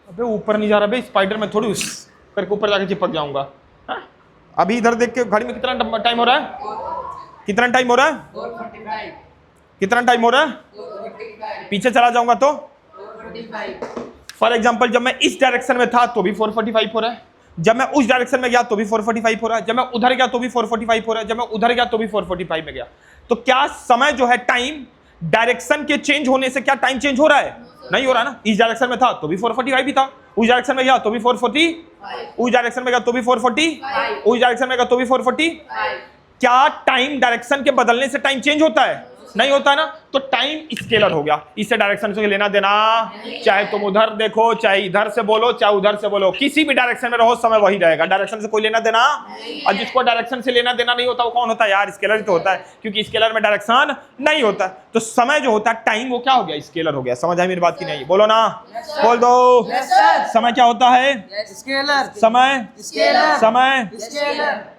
अबे ऊपर नहीं जा रहा बे, स्पाइडर में थोड़ी उस करके ऊपर जाके चिपक जाऊंगा। अभी इधर देख के घड़ी में कितना टाइम हो रहा है? कितना टाइम हो रहा है? 4:45 कितना टाइम हो रहा है? 4:45 पीछे चला जाऊंगा तो 4:45 फॉर एग्जांपल जब मैं इस डायरेक्शन में था तो भी 445 हो रहा है, जब मैं उस डायरेक्शन में गया तो भी 445 हो रहा है, जब मैं उधर गया तो भी 445 हो रहा है, जब मैं उधर गया तो भी 445 में गया। तो क्या समय जो है, टाइम डायरेक्शन के चेंज होने से क्या टाइम चेंज हो रहा है? नहीं हो रहा ना। इस डायरेक्शन में था तो भी 445 ही था, उस डायरेक्शन में गया तो भी 440, उस डायरेक्शन में गया तो भी 440, उस डायरेक्शन में गया तो भी 440। क्या टाइम डायरेक्शन के बदलने से टाइम चेंज होता है? नहीं होता ना। तो टाइम स्केलर हो गया, इससे डायरेक्शन से लेना देना, चाहे तुम उधर देखो, चाहे इधर से बोलो, चाहे उधर से बोलो, किसी भी डायरेक्शन में रहो समय वही रहेगा, डायरेक्शन से कोई लेना देना। और जिसको डायरेक्शन से लेना देना नहीं होता वो कौन होता है यार? स्केलर ही तो होता है, क्योंकि स्केलर में डायरेक्शन नहीं होता। तो समय जो होता है, टाइम, वो क्या हो गया? स्केलर हो गया। समझ आई मेरी बात की नहीं? बोलो ना, बोल दो। समय क्या होता है? स्केलर समय स्केलर समय स्केलर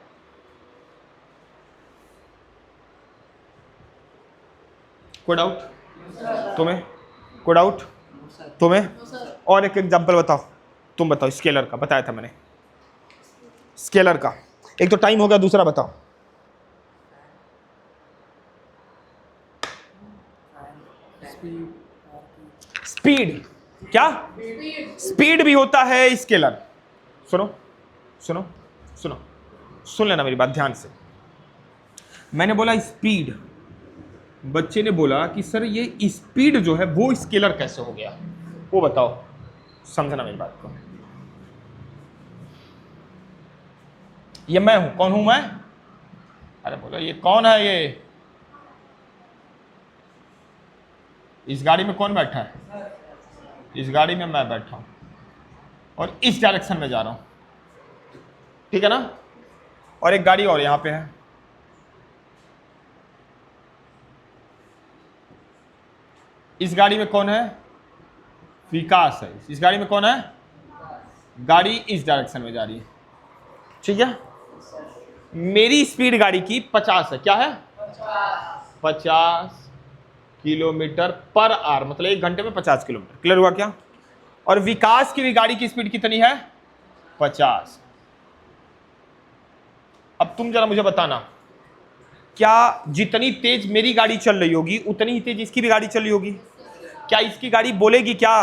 कोई डाउट तुम्हें? कोई डाउट तुम्हें? और एक एग्जांपल बताओ, तुम बताओ स्केलर का, बताया था मैंने स्केलर का। एक तो टाइम हो गया, दूसरा बताओ। स्पीड। क्या? स्पीड भी होता है स्केलर। सुनो सुनो सुनो, सुन लेना मेरी बात ध्यान से। मैंने बोला स्पीड, बच्चे ने बोला कि सर ये स्पीड जो है वो स्केलर कैसे हो गया, वो बताओ। समझना मेरी बात को। ये मैं हूं, कौन हूं मैं? अरे बोलो ये कौन है? ये इस गाड़ी में कौन बैठा है? इस गाड़ी में मैं बैठा हूं और इस डायरेक्शन में जा रहा हूं, ठीक है ना। और एक गाड़ी और यहां पे है, इस गाड़ी में कौन है? विकास है। इस गाड़ी में कौन है? गाड़ी इस डायरेक्शन में जा रही है, ठीक है। मेरी स्पीड गाड़ी की 50 है। क्या है? 50 किलोमीटर पर आवर, मतलब 1 घंटे में 50 किलोमीटर। क्लियर हुआ क्या? और विकास की भी गाड़ी की स्पीड कितनी है? 50। अब तुम जरा मुझे बताना, क्या जितनी तेज मेरी गाड़ी चल रही होगी उतनी ही तेज इसकी भी गाड़ी चल रही होगी? क्या इसकी गाड़ी बोलेगी क्या?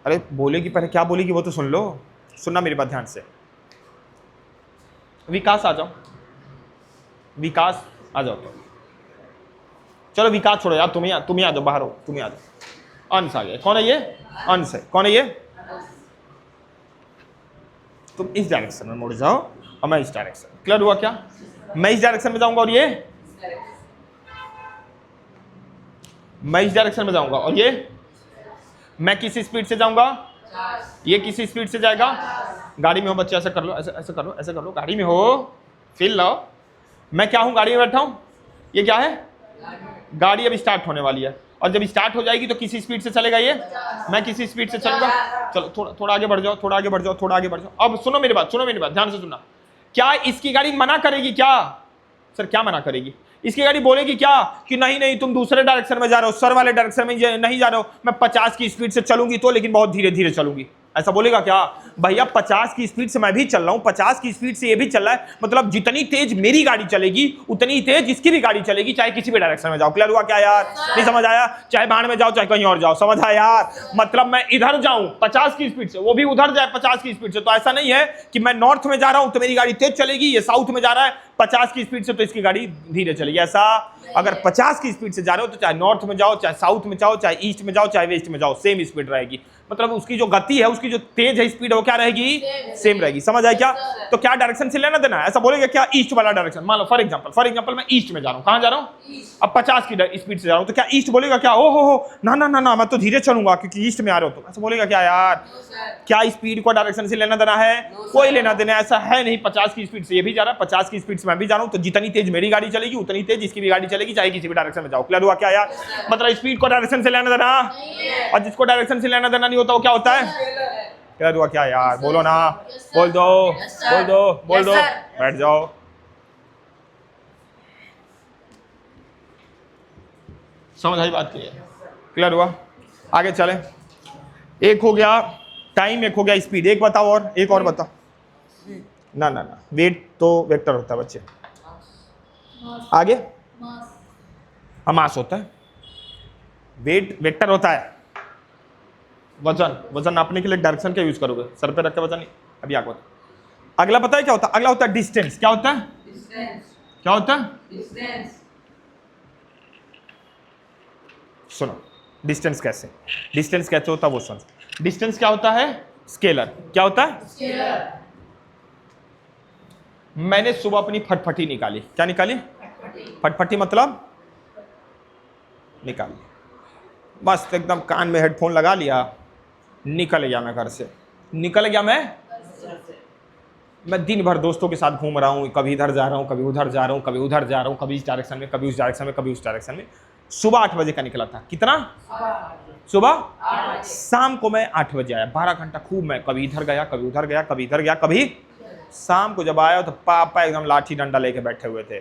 अरे बोलेगी, पहले क्या बोलेगी वो तो सुन लो। सुनना मेरी बात ध्यान से। विकास आ जाओ, विकास आ जाओ। तो चलो विकास छोड़ो यार, तुम ही आ जाओ, बाहर हो, तुम ही आ जाओ। अंश आ गया। कौन है ये? अंश है। कौन है ये? तुम इस डायरेक्शन में मुड़ जाओ और मैं इस डायरेक्शन। क्लियर हुआ क्या? मैं इस डायरेक्शन में जाऊंगा और ये मैं इस डायरेक्शन में जाऊंगा, और ये मैं किस स्पीड से जाऊंगा? ये किस स्पीड से जाएगा? गाड़ी में हो बच्चे, ऐसा कर लो, ऐसे कर लो, ऐसे कर लो। गाड़ी में हो, फील लो। मैं क्या हूं? गाड़ी में बैठा हूं। ये क्या है? गाड़ी अब स्टार्ट होने वाली है, और जब स्टार्ट हो जाएगी तो किस स्पीड से चलेगा ये? मैं किस स्पीड से चलूंगा? चलो थोड़ा आगे बढ़ जाओ, थोड़ा आगे बढ़ जाओ, थोड़ा आगे बढ़ जाओ। अब सुनो मेरी बात, सुनो मेरी बात, ध्यान से सुनना। क्या इसकी गाड़ी मना करेगी क्या? सर क्या मना करेगी? इसकी गाड़ी बोलेगी क्या कि नहीं नहीं तुम दूसरे डायरेक्शन में जा रहे हो, सर वाले डायरेक्शन में नहीं जा रहे हो, मैं 50 की स्पीड से चलूंगी तो, लेकिन बहुत धीरे धीरे चलूंगी। ऐसा बोलेगा क्या? भैया 50 की स्पीड से मैं भी चल रहा हूं, 50 की स्पीड से ये भी चल रहा है, मतलब जितनी तेज मेरी गाड़ी चलेगी उतनी तेज इसकी भी गाड़ी चलेगी, चाहे किसी भी डायरेक्शन में जाओ। क्लियर हुआ क्या यार? नहीं समझ आया? चाहे बाहर में जाओ चाहे कहीं और जाओ। समझ आया यार? मतलब मैं इधर जाऊं 50 की स्पीड से, वो भी उधर जाए 50 की स्पीड से, तो ऐसा नहीं है कि मैं नॉर्थ में जा रहा हूं तो मेरी गाड़ी तेज चलेगी, ये साउथ में जा रहा है 50 की स्पीड से तो इसकी गाड़ी धीरे चलेगी। ऐसा अगर 50 की स्पीड से जा रहे हो तो चाहे नॉर्थ में जाओ, चाहे साउथ में जाओ, चाहे ईस्ट में जाओ, चाहे वेस्ट में जाओ, सेम स्पीड रहेगी। मतलब उसकी जो गति है, उसकी जो तेज है स्पीड है, वो क्या रहेगी? सेम रहेगी। समझ आए क्या? तो क्या डायरेक्शन से लेना देना है? ऐसा बोलेगा क्या? ईस्ट वाला डायरेक्शन। मान लो फॉर एग्जांपल मैं ईस्ट में जा रहा हूँ। कहाँ जा रहा हूँ? अब 50 की स्पीड से जा रहा हूँ, तो क्या ईस्ट बोलेगा क्या? ओ हो ना ना ना ना, मैं तो धीरे चलूंगा क्योंकि ईस्ट में आ रहे हो। तो ऐसा बोलेगा क्या यार? क्या स्पीड को डायरेक्शन से लेना देना है? कोई लेना देना ऐसा है नहीं। 50 की स्पीड से ये भी जा रहा है, 50 की स्पीड से मैं भी जा रहा हूँ, तो जितनी तेज मेरी गाड़ी चलेगी उतनी तेज इसकी भी गाड़ी चलेगी, चाहे किसी भी डायरेक्शन में जाओ। क्लियर हुआ क्या यार? मतलब स्पीड को डायरेक्शन से लेना देना, और जिसको डायरेक्शन से लेना देना नहीं होता वो क्या होता है? क्लियर हुआ क्या यार? बोलो ना, बोल दो, बोल दो, बोल दो, बैठ जाओ। समझ आई बात? क्लियर हुआ? आगे चले। एक हो गया टाइम, एक हो गया स्पीड। एक बताओ और एक और बताओ। ना ना ना, वेट तो वेक्टर होता है बच्चे। आगे मास होता है, वेट वेक्टर होता है। वजन नापने के लिए डायरेक्शन का यूज करोगे, सर पे रख के वजन नहीं। अभी आगे अगला पता है क्या होता है? अगला होता है डिस्टेंस। क्या होता है? क्या होता है? सुनो, डिस्टेंस कैसे होता है वो सुन। डिस्टेंस क्या होता है? स्केलर। क्या होता है? मैंने सुबह अपनी फटफटी निकाली। क्या निकाली? फटफटी मतलब निकाली। बस एकदम कान में हेडफोन लगा लिया, निकल गया मैं घर से। निकल गया मैं दिन भर दोस्तों के साथ घूम रहा हूँ, कभी इधर जा रहा हूँ, कभी उधर जा रहा हूँ, कभी उधर जा रहा हूँ, कभी इस डायरेक्शन में, कभी उस डायरेक्शन में, कभी उस डायरेक्शन में। सुबह 8 बजे का निकला था। कितना? सुबह। शाम को मैं 8 बजे आया। 12 घंटा खूब मैं कभी इधर गया, कभी उधर गया, कभी इधर गया, कभी। शाम को जब आया तो पापा एकदम लाठी डंडा लेके बैठे हुए थे।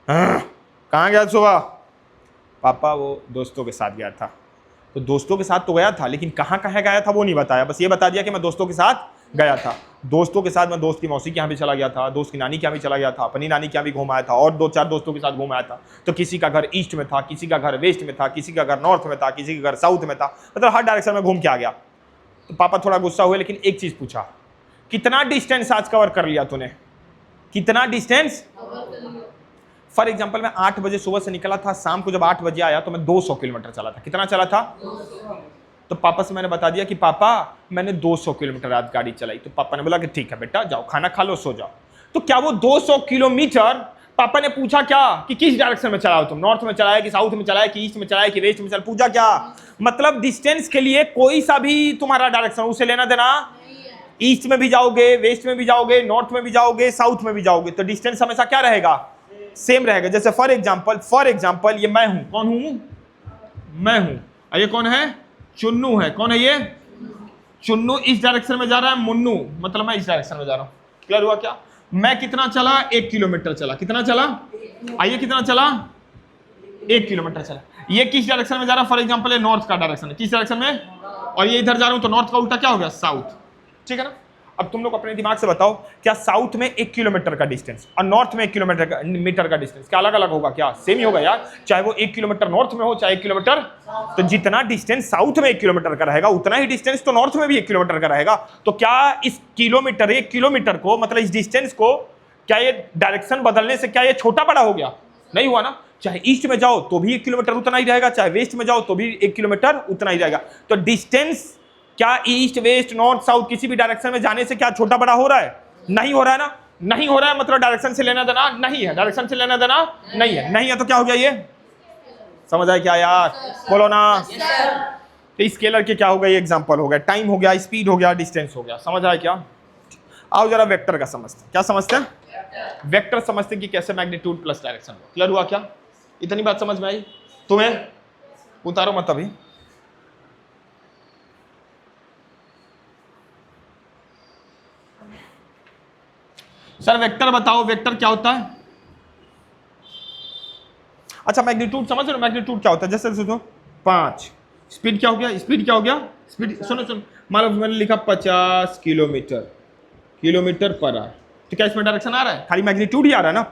कहाँ गया सुबह? पापा वो दोस्तों के साथ गया था। तो दोस्तों के साथ तो गया था, लेकिन कहाँ कहाँ गया था वो नहीं बताया, बस ये बता दिया कि मैं दोस्तों के साथ गया था। दोस्तों के साथ मैं दोस्त की मौसी के यहाँ भी चला गया था, दोस्त की नानी के यहाँ भी चला गया था, अपनी नानी के यहाँ भी घूम आया था, और 2-4 दोस्तों के साथ घूम आया था। तो किसी का घर ईस्ट में था, किसी का घर वेस्ट में था, किसी का घर नॉर्थ में था, किसी का घर साउथ में था, मतलब हर डायरेक्शन में घूम के आ गया। तो पापा थोड़ा गुस्सा हुए, लेकिन एक चीज़ पूछा, कितना डिस्टेंस आज कवर कर लिया तूने? कितना डिस्टेंस? फॉर एग्जाम्पल मैं 8 बजे सुबह से निकला था, शाम को जब 8 बजे आया तो मैं 200 किलोमीटर चला था। कितना चला था? 200। तो पापा से मैंने बता दिया कि पापा मैंने 200 किलोमीटर आज गाड़ी चलाई। तो पापा ने बोला कि ठीक है बेटा, जाओ खाना खा लो, सो जाओ। तो क्या वो 200 किलोमीटर पापा ने पूछा क्या कि किस डायरेक्शन में चलाओ तुम? नॉर्थ में चलाया कि साउथ में चलाया कि ईस्ट में चलाया कि वेस्ट में चलाया? पूछा क्या? मतलब डिस्टेंस के लिए कोई सा भी तुम्हारा डायरेक्शन, उसे लेना देना। ईस्ट में भी जाओगे, वेस्ट में भी जाओगे, नॉर्थ में भी जाओगे, साउथ में भी जाओगे, तो डिस्टेंस हमेशा क्या रहेगा? सेम रहेगा। जैसे फॉर एग्जाम्पल ये मैं हूं। कौन हूं? मैं हूं। और ये कौन है? चुन्नू है। कौन है ये? चुन्नू इस डायरेक्शन में जा रहा है, मुन्नू मतलब मैं इस डायरेक्शन में जा रहा हूं। क्लियर हुआ क्या? मैं कितना चला? 1 किलोमीटर चला। कितना चला? आइए कितना चला? 1 किलोमीटर चला। ये किस डायरेक्शन में जा रहा है? फॉर एग्जाम्पल ये नॉर्थ का डायरेक्शन है। किस डायरेक्शन में? और ये इधर जा रहा हूं, तो नॉर्थ का उल्टा क्या हो गया? साउथ। ठीक है ना? अब तुम लोग अपने दिमाग से बताओ, क्या साउथ में 1 किलोमीटर का डिस्टेंस और नॉर्थ में 1 मीटर का डिस्टेंस क्या अलग अलग होगा? क्या सेम ही होगा यार? चाहे वो 1 किलोमीटर नॉर्थ में हो, चाहे 1 किलोमीटर, तो जितना डिस्टेंस साउथ में 1 किलोमीटर का रहेगा, उतना ही डिस्टेंस तो नॉर्थ में भी 1 किलोमीटर का रहेगा। तो क्या इस किलोमीटर, 1 किलोमीटर को, मतलब इस डिस्टेंस को, क्या ये डायरेक्शन बदलने से क्या ये छोटा बड़ा हो गया? नहीं हुआ ना। चाहे ईस्ट में जाओ तो भी 1 किलोमीटर उतना ही रहेगा, चाहे वेस्ट में जाओ तो भी 1 किलोमीटर उतना ही रहेगा। तो डिस्टेंस क्या ईस्ट वेस्ट नॉर्थ साउथ किसी भी डायरेक्शन में जाने से क्या छोटा बड़ा हो रहा है? नहीं हो रहा है ना। नहीं हो रहा है मतलब डायरेक्शन से लेना देना नहीं है। डायरेक्शन से लेना देना नहीं है। नहीं है तो क्या हो गया? ये समझ आया क्या यार? बोलो ना। तो स्केलर के क्या हो गया? ये एग्जांपल हो गया। टाइम हो गया, स्पीड हो गया, डिस्टेंस हो गया। समझ आया क्या? आओ जरा वेक्टर का समझते हैं। क्या समझते हैं? वेक्टर समझते हैं कि कैसे मैग्नीट्यूड प्लस डायरेक्शन। क्लियर हुआ क्या? इतनी बात समझ में आई तुम्हें? उतारो मत अभी। सर वेक्टर बताओ, वेक्टर क्या होता है? अच्छा मैग्नीट्यूड समझ रहे हो? मैग्नीट्यूड क्या होता है? जैसे सोचो 5, स्पीड क्या हो गया? स्पीड क्या हो गया? स्पीड सुनो मान लो मैंने लिखा 50 किलोमीटर पर आवर, तो क्या इसमें डायरेक्शन आ रहा है? खाली मैग्नीट्यूड ही आ रहा है ना।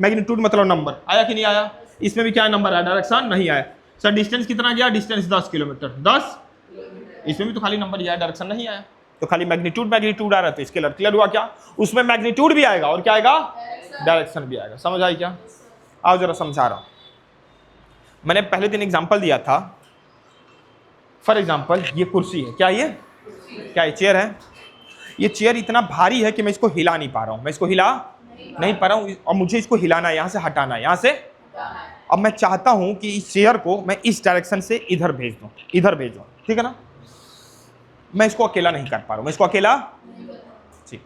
मैग्नीट्यूड मतलब नंबर आया कि नहीं आया? इसमें भी क्या नंबर आया? डायरेक्शन नहीं आया। सर डिस्टेंस कितना गया? Distance 10 kilometre. 10, इसमें भी तो खाली नंबर ही आया, डायरेक्शन नहीं आया। तो खाली मैग्नीट्यूड मैग्नीट्यूड आ रहा था स्केलर। क्लियर हुआ क्या? उसमें मैग्नीट्यूड भी आएगा और क्या आएगा? डायरेक्शन भी आएगा। समझ आई क्या? आओ जरा समझा रहा हूं। मैंने पहले दिन एग्जांपल दिया था। फॉर एग्जांपल ये कुर्सी है, क्या ये? क्या ये चेयर है? ये चेयर इतना भारी है कि मैं इसको हिला नहीं पा रहा हूं। मैं इसको हिला नहीं पा रहा हूं और मुझे इसको हिलाना है, यहां से हटाना है, यहां से। अब मैं चाहता हूं कि इस चेयर को मैं इस डायरेक्शन से इधर भेज दूं, इधर भेज दूं, ठीक है ना? मैं इसको अकेला नहीं कर पा रहा हूं, मैं इसको अकेला, ठीक।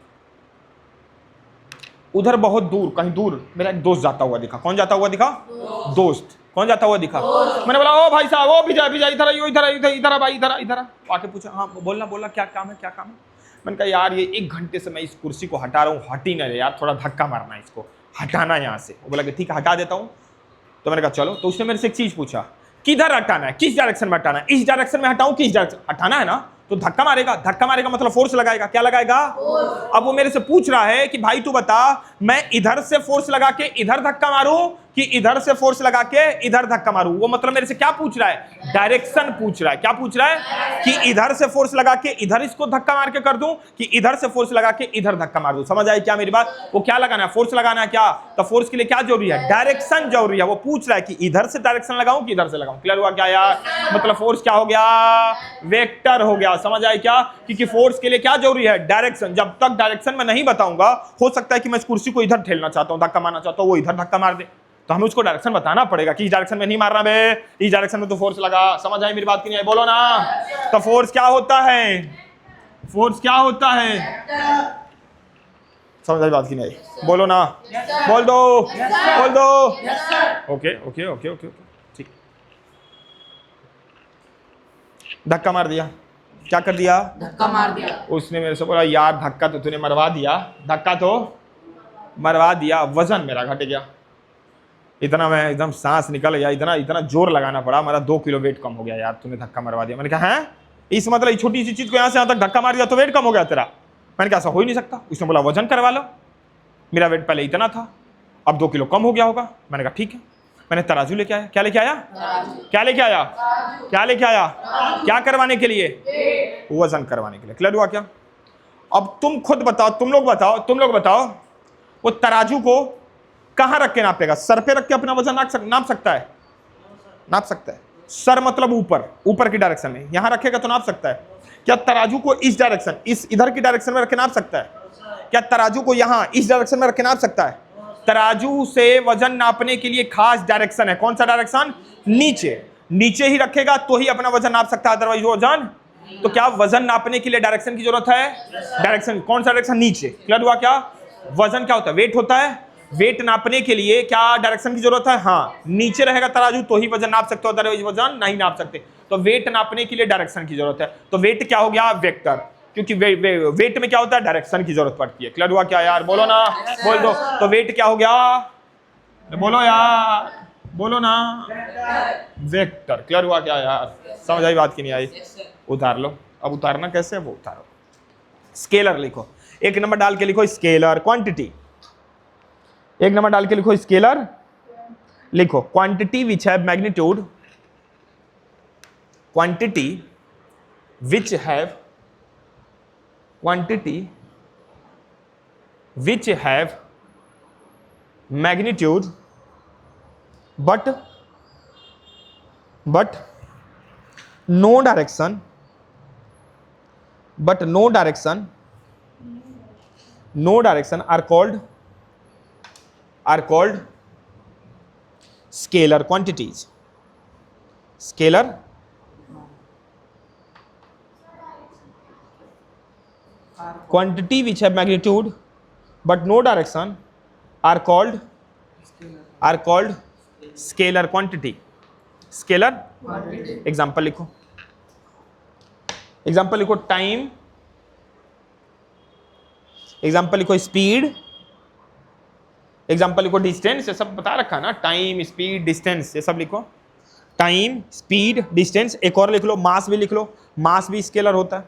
उधर बहुत दूर, कहीं दूर मेरा एक दोस्त जाता हुआ दिखा। कौन जाता हुआ दिखा? दोस्त। कौन जाता हुआ दिखा? मैंने बोला ओ भाई साहब, ओ भिजा भिजा, इधर आइयो, इधर इधर इधर भाई, इधर इधर। आके पूछा, हाँ बोलना बोलना, क्या काम है, क्या काम है? मैंने कहा यार ये 1 घंटे से मैं इस कुर्सी को हटा रहा हूँ, हट ही ना रहे यार, थोड़ा धक्का मारना है, इसको हटाना है यहाँ से। वो बोला कि ठीक है हटा देता हूँ। तो मैंने कहा चलो। तो उसने मेरे से एक चीज पूछा, किधर हटाना है, किस डायरेक्शन में हटाना है? इस डायरेक्शन में हटाऊं, किस डायरेक्शन हटाना है ना? तो धक्का मारेगा, धक्का मारेगा मतलब फोर्स लगाएगा। क्या लगाएगा? अब वो मेरे से पूछ रहा है कि भाई तू बता, मैं इधर से फोर्स लगा के इधर धक्का मारूं कि इधर से फोर्स लगा के इधर धक्का मारूं? वो मतलब मेरे से क्या पूछ रहा है? डायरेक्शन पूछ रहा है। क्या पूछ रहा है? कि इधर से फोर्स लगा के इधर इसको धक्का मार के कर दूं कि इधर से फोर्स लगा के इधर धक्का मार दूं? समझ आई क्या मेरी बात? वो क्या लगाना है? फोर्स लगाना है। क्या? तो फोर्स के लिए क्या जरूरी है? डायरेक्शन जरूरी है। वो पूछ रहा है कि इधर से डायरेक्शन लगाऊं कि इधर से लगाऊं। क्लियर हुआ क्या यार? मतलब फोर्स क्या हो गया? वेक्टर हो गया। समझ आई क्या? क्योंकि फोर्स के लिए क्या जरूरी है? डायरेक्शन। जब तक डायरेक्शन में नहीं बताऊंगा, हो सकता है कि मैं इस कुर्सी को इधर ठेलना चाहता हूं, धक्का मारना चाहता हूं, वो इधर धक्का मार दे। तो हमें उसको डायरेक्शन बताना पड़ेगा कि इस डायरेक्शन में नहीं मार रहा बे, इस डायरेक्शन में तो फोर्स लगा। समझ आई मेरी बात की नहीं आई? बोलो ना। तो फोर्स क्या होता है? फोर्स क्या होता है? समझ आई बात की नहीं आई? बोलो ना। बोल दो, बोल दो। ओके ओके ओके ओके, ठीक। धक्का मार दिया। क्या कर दिया? धक्का मार दिया। उसने मेरे से बोला यार धक्का तो तूने मरवा दिया, धक्का तो मरवा दिया, वजन मेरा घट गया। इतना मैं एकदम सांस निकल गया, इतना इतना जोर लगाना पड़ा, मेरा 2 किलो वेट कम हो गया यार, तूने धक्का मरवा दिया। मैंने कहा है इस मतलब छोटी सी चीज को यहाँ से यहाँ तक धक्का मार दिया तो वेट कम हो गया तेरा? मैंने कहा ऐसा हो ही नहीं सकता। उसने बोला वजन करवा लो, मेरा वेट पहले इतना था, अब 2 किलो कम हो गया होगा। मैंने कहा ठीक है। मैंने तराजू लेके आया। क्या लेके आया? क्या लेके आया? क्या लेके आया? क्या करवाने के लिए? वजन करवाने के लिए। क्लियर हुआ क्या? अब तुम खुद बताओ, तुम लोग बताओ, वो तराजू को कहां रख के नापेगा? सर पे रख के अपना वजन नाप सकता है? नाप सकता है। सर मतलब ऊपर, ऊपर की डायरेक्शन में, यहां रखेगा तो नाप सकता है। क्या तराजू को इस डायरेक्शन, इस इधर की डायरेक्शन में रख के नाप सकता है? क्या तराजू को यहां इस डायरेक्शन में रख के नाप सकता है? तराजू से वजन नापने के लिए खास डायरेक्शन है। कौन सा डायरेक्शन? नीचे। नीचे ही रखेगा तो ही अपना वजन नाप सकता है, अदरवाइज वजन। तो क्या वजन नापने के लिए डायरेक्शन की जरूरत है? डायरेक्शन। कौन सा डायरेक्शन? नीचे। क्लियर हुआ क्या? वजन क्या होता है? वेट होता है। वेट नापने के लिए क्या डायरेक्शन की जरूरत है? हाँ, नीचे रहेगा तराजू तो ही वजन नाप सकते हो, अदरवाइज वजन नहीं नाप सकते। तो वेट नापने के लिए डायरेक्शन की जरूरत है। तो वेट क्या हो गया? वेक्टर। क्योंकि वेट में क्या होता है? डायरेक्शन की जरूरत पड़ती है। क्लियर हुआ क्या यार? बोलो ना, बोल दो। तो वेट क्या हो गया? बोलो यार, बोलो ना। वेक्टर। क्लियर हुआ क्या यार? समझ आई बात की नहीं आई? उतार लो। अब उतारना कैसे है वो उतारो। स्केलर लिखो, 1 नंबर डाल के लिखो स्केलर। क्वांटिटी 1 नंबर डाल के लिखो स्केलर। लिखो quantity which have magnitude, quantity which have, quantity which have magnitude but no direction, are called scalar quantities. Scalar quantity which have magnitude but no direction are called scalar quantity. Scalar example लिखो, example लिखो time, example लिखो speed, example लिखो distance. ये सब बता रखा ना, time speed distance, ये सब लिखो। Time speed distance. एक और लिख लो, मास भी लिख लो, मास भी स्केलर होता है।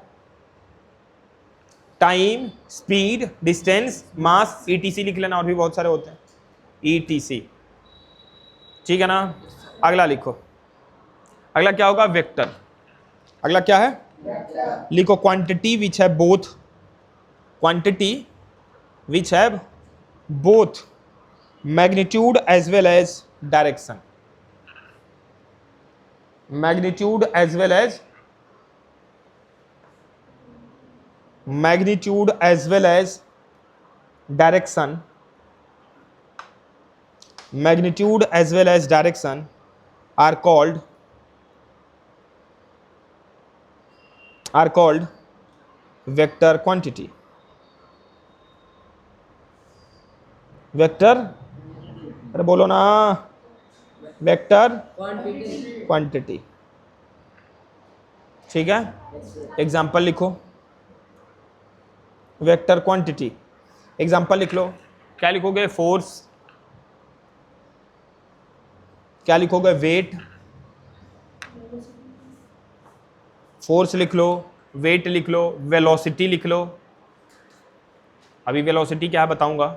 टाइम स्पीड डिस्टेंस मास, ईटीसी लिख लेना, और भी बहुत सारे होते हैं ईटीसी। ठीक है ना? अगला लिखो, अगला क्या होगा? वेक्टर। अगला क्या है? लिखो quantity which have both, quantity which have both magnitude as well as direction, magnitude as well as magnitude as well as direction, magnitude as well as direction are called vector quantity, vector, अरे बोलो ना, vector quantity. ठीक है, example लिखो, vector quantity, example लिख लो। क्या लिखोगे? Force, क्या लिखोगे? वेट, फोर्स लिख लो, वेट लिख लो, वेलोसिटी लिख लो। अभी वेलोसिटी क्या है बताऊंगा,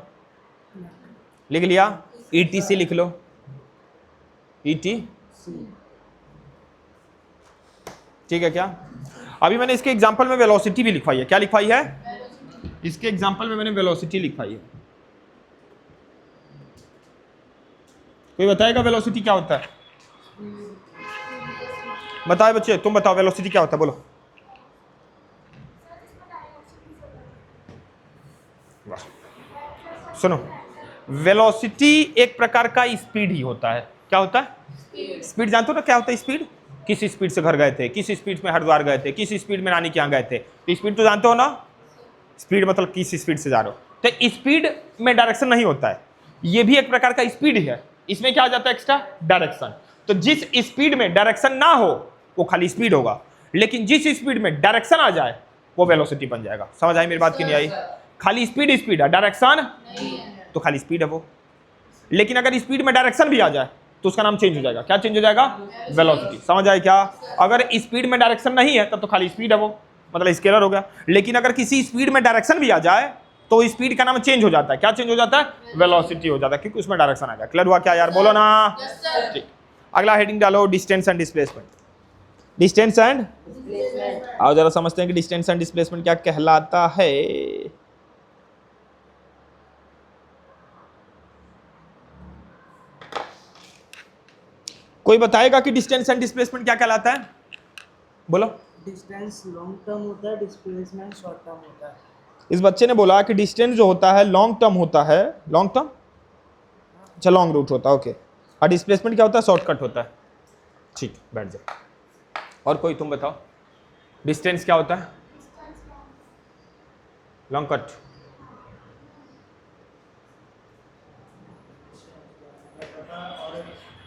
लिख लिया? ईटीसी लिख लो, ईटी, ठीक है क्या? अभी मैंने इसके एग्जांपल में वेलोसिटी भी लिखवाई है। क्या लिखवाई है? इसके एग्जांपल में मैंने वेलोसिटी लिखवाई है। कोई बताएगा वेलोसिटी क्या होता है? बताए बच्चे, तुम बताओ वेलोसिटी क्या होता है, बोलो। वाह, सुनो, वेलोसिटी एक प्रकार का स्पीड ही होता है। क्या होता है? स्पीड। जानते हो ना क्या होता है स्पीड? किस स्पीड से घर गए थे, किस स्पीड में हरिद्वार गए थे, किस स्पीड में नानी के यहाँ गए थे, तो स्पीड तो जानते हो ना। स्पीड मतलब किस स्पीड से जा रहे हो। तो स्पीड में डायरेक्शन नहीं होता है, ये भी एक प्रकार का स्पीड है। इसमें क्या आ जाता है? Extra direction. तो जिस स्पीड में डायरेक्शन ना हो वो खाली स्पीड होगा, लेकिन जिस स्पीड में डायरेक्शन आ जाए वो वेलोसिटी बन जाएगा। समझ आई मेरी बात की नहीं आई? खाली स्पीड स्पीड है, डायरेक्शन तो खाली स्पीड है वो। लेकिन अगर स्पीड में डायरेक्शन भी आ जाए तो उसका नाम चेंज हो जाएगा। क्या चेंज हो जाएगा? वेलोसिटी। समझ आए क्या? अगर स्पीड में डायरेक्शन नहीं है तब तो खाली स्पीड है वो, मतलब स्केलर हो गया। लेकिन अगर किसी स्पीड में डायरेक्शन भी आ जाए तो स्पीड का नाम चेंज हो जाता है। क्या चेंज हो जाता है? वेलोसिटी हो जाता है, क्योंकि उसमें डायरेक्शन आ गया। क्लियर हुआ क्या यार? बोलो ना। ठीक, अगला हेडिंग डालो, distance and displacement. Distance and, आओ जरा समझते हैं कि डिस्टेंस एंड डिस्प्लेसमेंट क्या कहलाता है। कोई बताएगा कि डिस्टेंस एंड डिस्प्लेसमेंट क्या कहलाता है? बोलो। डिस्टेंस लॉन्ग टर्म होता है, डिस्प्लेसमेंट शॉर्ट टर्म होता है। इस बच्चे ने बोला कि डिस्टेंस जो होता है लॉन्ग टर्म होता है। लॉन्ग टर्म, अच्छा लॉन्ग रूट होता है, ओके। और डिस्प्लेसमेंट क्या होता है? शॉर्टकट होता है। ठीक, बैठ जाओ। और कोई तुम बताओ, डिस्टेंस क्या होता है? Long cut.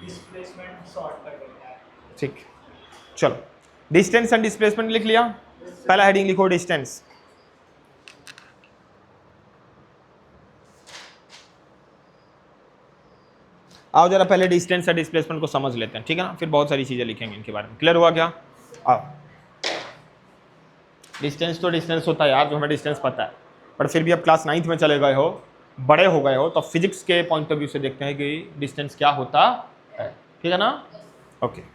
डिस्प्लेसमेंट शॉर्टकट होता है। ठीक, चलो डिस्टेंस एंड डिस्प्लेसमेंट लिख लिया। पहला हेडिंग लिखो, डिस्टेंस। आओ जरा पहले डिस्टेंस और डिस्प्लेसमेंट को समझ लेते हैं, ठीक है ना? फिर बहुत सारी चीजें लिखेंगे इनके बारे में। क्लियर हुआ क्या? आओ, डिस्टेंस तो डिस्टेंस होता है यार, जो हमें डिस्टेंस पता है, पर फिर भी अब क्लास 9th में चले गए हो, बड़े हो गए हो, तो फिजिक्स के पॉइंट ऑफ व्यू से देखते हैं कि डिस्टेंस क्या होता है। ठीक है ना? ओके,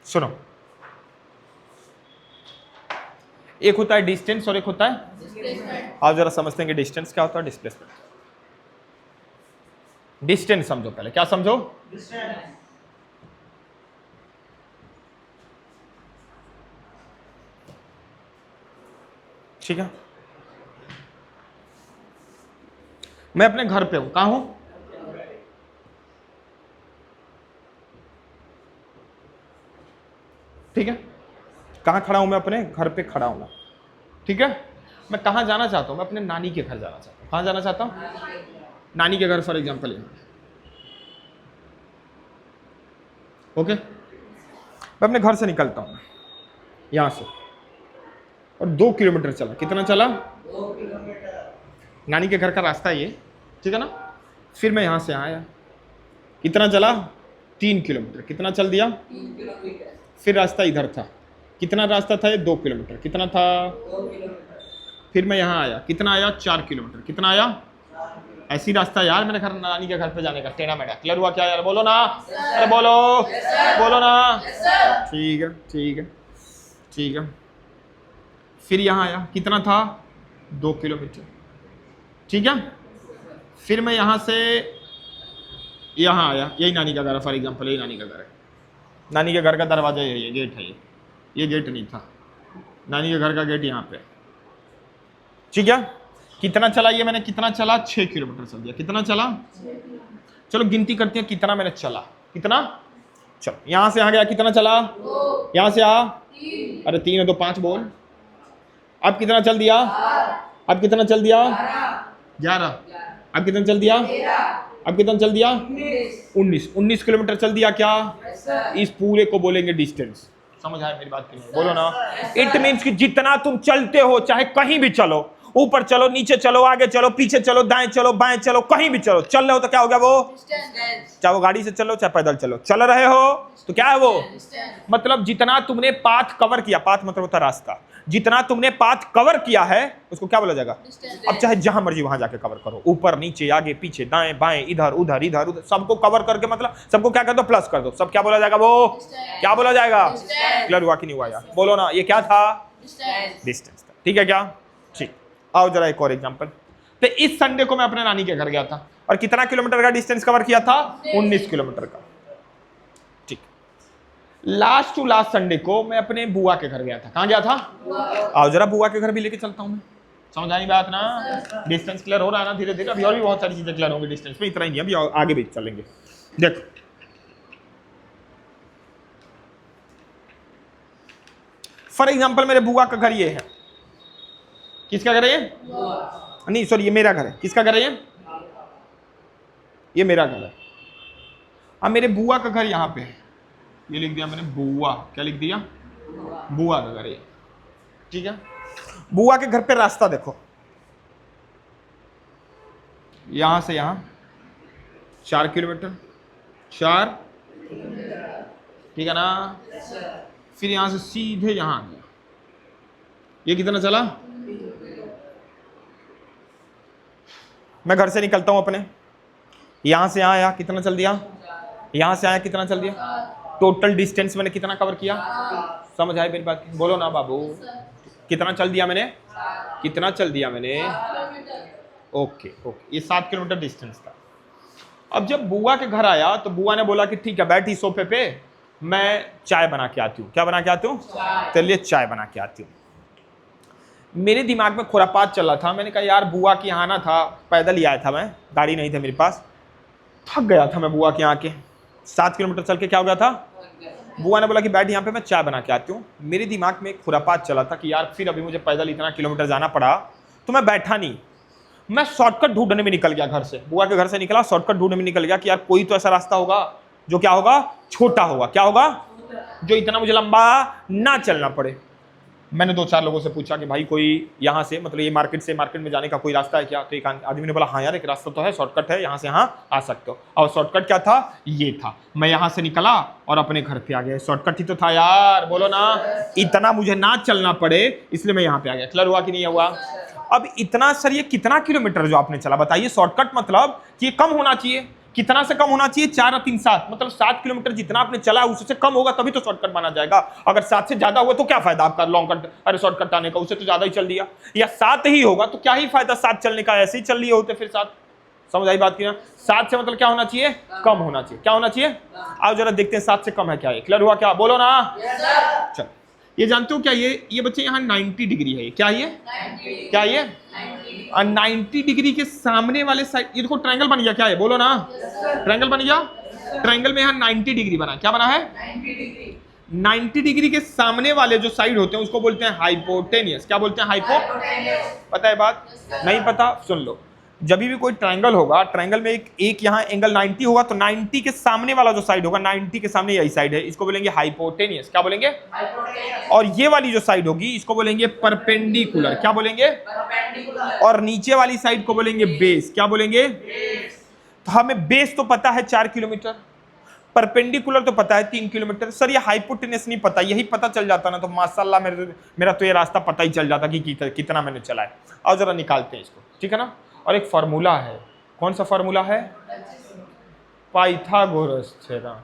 सुनो, एक होता है डिस्टेंस और एक होता है, आप जरा समझते हैं कि डिस्टेंस क्या होता है, डिस्प्लेसमेंट। डिस्टेंस समझो पहले, क्या समझो? ठीक है, मैं अपने घर पे हूं। कहां हूं? ठीक है, कहां खड़ा हूं? मैं अपने घर पे खड़ा हूं। ठीक है, मैं कहां जाना चाहता हूं? मैं अपने नानी के घर जाना चाहता हूं। कहां जाना चाहता हूं? नानी के घर, फॉर एग्जांपल यहाँ। ओके, मैं अपने घर से निकलता हूं यहां से, और 2 किलोमीटर चला। कितना चला? 2 किलोमीटर। नानी के घर का रास्ता ये, ठीक है ना? फिर मैं यहां से आया, कितना चला? 3 किलोमीटर। कितना चल दिया? फिर रास्ता इधर था, कितना रास्ता था ये? 2 किलोमीटर। कितना था? फिर मैं यहाँ आया, कितना आया? 4 किलोमीटर। कितना आया? ऐसी रास्ता यार मेरे घर, नानी के घर पे जाने का, टेढ़ा मेढ़ा। क्लियर हुआ क्या यार? बोलो ना, अरे बोलो, बोलो ना। ठीक है, ठीक है, ठीक है। फिर यहाँ आया, कितना था? 2 किलोमीटर। ठीक है। फिर मैं यहाँ से यहाँ आया, यही नानी का घर है, फॉर एग्जाम्पल यही नानी का घर है। नानी के घर का दरवाजा यही है, गेट है ये गेट नहीं था, नानी के घर का गेट यहाँ पे। ठीक है। कितना चला ये मैंने? कितना चला? 6 किलोमीटर चल दिया। कितना चला? चलो गिनती करते हैं कितना मैंने चला। कितना? चलो यहाँ से यहाँ गया, कितना चला? यहाँ से आ, अरे 3 है तो 5 बोल। अब कितना चल दिया? अब कितना चल दिया? 11। अब कितना चल दिया? अब कितना चल दिया? 19 किलोमीटर चल दिया। क्या इस पूरे को बोलेंगे डिस्टेंस? समझ आया मेरी बात की नहीं? बोलो ना। इट मीन्स कि जितना तुम चलते हो, चाहे कहीं भी चलो, ऊपर चलो, नीचे चलो, आगे चलो, पीछे चलो, दाएं चलो, बाएं चलो, कहीं भी चलो, चल रहे हो तो क्या हो गया वो? चाहे वो गाड़ी से चलो, चाहे पैदल चलो, चल रहे हो तो क्या है वो? मतलब जितना तुमने पाथ कवर किया, पाथ मतलब होता रास्ता, जितना तुमने पाथ कवर किया है उसको क्या बोला जाएगा? अब चाहे जहां मर्जी वहां जाके कवर करो, ऊपर नीचे, आगे पीछे, दाएं बाएं, इधर उधर, इधर उधर, सबको कवर करके मतलब सबको क्या कर दो? प्लस कर दो। सब क्या बोला जाएगा? वो क्या बोला जाएगा? क्लियर हुआ कि नहीं हुआ यार? बोलो ना। ये क्या था? डिस्टेंस था। ठीक है क्या? ठीक। आओ जरा एक और एग्जांपल। तो इस संडे को मैं अपने नानी के घर गया था और कितना किलोमीटर का डिस्टेंस कवर किया था? 19 किलोमीटर का। ठीक। लास्ट टू लास्ट संडे को मैं अपने बुआ के घर गया था। कहां गया था? आओ जरा बुआ के घर भी लेके चलता हूं मैं। समझ आई बात ना? डिस्टेंस क्लियर हो रहा है ना? धीरे धीरे अभी और भी बहुत सारी चीजें क्लियर होंगी डिस्टेंस में, इतना ही नहीं, अभी आगे भी चलेंगे। देखो फॉर एग्जाम्पल मेरे बुआ का घर ये है। किसका घर है ये? नहीं सॉरी, ये मेरा घर है। किसका घर है ये? ये मेरा घर है। अब मेरे बुआ का घर यहाँ पे है, ये लिख दिया मैंने बुआ। क्या लिख दिया? बुआ का घर है। ठीक है। बुआ के घर पे रास्ता देखो, यहां से यहां 4 किलोमीटर, 4, ठीक है ना? फिर यहां से सीधे यहां आ गया, ये कितना चला? मैं घर से निकलता हूं अपने, यहां से यहां आया, कितना चल दिया? यहां से आया, कितना चल दिया? टोटल डिस्टेंस मैंने कितना कवर किया? समझ आए मेरी बात? बोलो ना बाबू। कितना चल दिया मैंने? कितना चल दिया मैंने? ओके ओके, ये 7 किलोमीटर डिस्टेंस था। अब जब बुआ के घर आया तो बुआ ने बोला कि ठीक है बैठी सोफे पे, मैं चाय बना के आती हूँ। क्या बना के आती हूँ? तेरे लिए चाय बना के आती हूँ। मेरे दिमाग में खुरापात चल रहा था। मैंने कहा यार बुआ के यहाँ आना था, पैदल ही आया था मैं, गाड़ी नहीं थी मेरे पास, थक गया था मैं बुआ के यहाँ के 7 किलोमीटर चल के। क्या हो गया था? बुआ ने बोला कि बैठ यहाँ पे, मैं चाय बना के आती हूँ। मेरे दिमाग में एक खुरापात चला था कि यार फिर अभी मुझे पैदल इतना किलोमीटर जाना पड़ा, तो मैं बैठा नहीं, मैं शॉर्टकट ढूंढने में निकल गया। घर से, बुआ के घर से निकला, शॉर्टकट ढूंढने में निकल गया कि यार कोई तो ऐसा रास्ता होगा जो क्या होगा? छोटा होगा। क्या होगा? जो इतना मुझे लंबा ना चलना पड़े। मैंने 2-4 लोगों से पूछा कि भाई कोई यहाँ से मतलब ये मार्केट से मार्केट में जाने का कोई रास्ता है क्या? तो एक आदमी ने बोला हाँ यार एक रास्ता तो है, शॉर्टकट है, यहाँ से यहाँ आ सकते हो। और शॉर्टकट क्या था? ये था। मैं यहाँ से निकला और अपने घर पे आ गया। शॉर्टकट ही तो था यार, बोलो ना। इतना मुझे ना चलना पड़े इसलिए मैं यहाँ पे आ गया। क्लियर हुआ कि नहीं हुआ? अब इतना सर ये कितना किलोमीटर जो आपने चला बताइए? शॉर्टकट मतलब कि ये कम होना चाहिए। कितना से कम होना चाहिए? 4 और 3 7, मतलब 7 किलोमीटर जितना आपने चला उससे कम होगा तभी तो शॉर्टकट माना जाएगा। अगर 7 से ज्यादा हुआ तो क्या फायदा आपका लॉन्ग कट, अरे शॉर्टकट आने का, उससे तो ज्यादा ही चल दिया। या 7 ही होगा तो क्या ही फायदा 7 चलने का, ऐसे ही चल लिए होते फिर 7। समझ आई बात की ना? 7 से मतलब क्या होना चाहिए? कम होना चाहिए। क्या होना चाहिए? आओ जरा देखते हैं 7 से कम है क्या है। क्लियर हुआ क्या? बोलो ना। चल ये जानते हो क्या ये बच्चे यहाँ 90 डिग्री है। क्या ये 90। क्या ये 90 डिग्री के सामने वाले साइड, ये देखो ट्रायंगल बन गया। क्या है? बोलो ना। ट्रायंगल बन गया। ट्रायंगल में यहाँ 90 डिग्री बना। क्या बना है? 90 डिग्री के सामने वाले जो साइड होते हैं उसको बोलते हैं हाइपोटेनियस। क्या बोलते हैं? हाइपोटेनियस। पता है बात? नहीं पता? सुन लो। जब भी कोई ट्रायंगल होगा, ट्रायंगल में एक यहाँ एंगल 90 होगा तो 90 के सामने वाला जो साइड होगा, 90 के सामने यही साइड है, इसको बोलेंगे हाइपोटेनियस। क्या बोलेंगे? और ये वाली जो साइड होगी इसको बोलेंगे परपेंडिकुलर। क्या बोलेंगे? और नीचे वाली साइड को बोलेंगे बेस। क्या बोलेंगे? तो हमें बेस तो पता है 4 किलोमीटर, परपेंडिकुलर तो पता है 3 किलोमीटर। सर ये हाइपोटेनस नहीं पता, यही पता चल जाता ना तो माशाल्लाह मेरा तो ये रास्ता पता ही चल जाता कि कितना मैंने चला है। और जरा निकालते हैं इसको, ठीक है ना। और एक फार्मूला है, कौन सा फार्मूला है? Pythagoras theorem.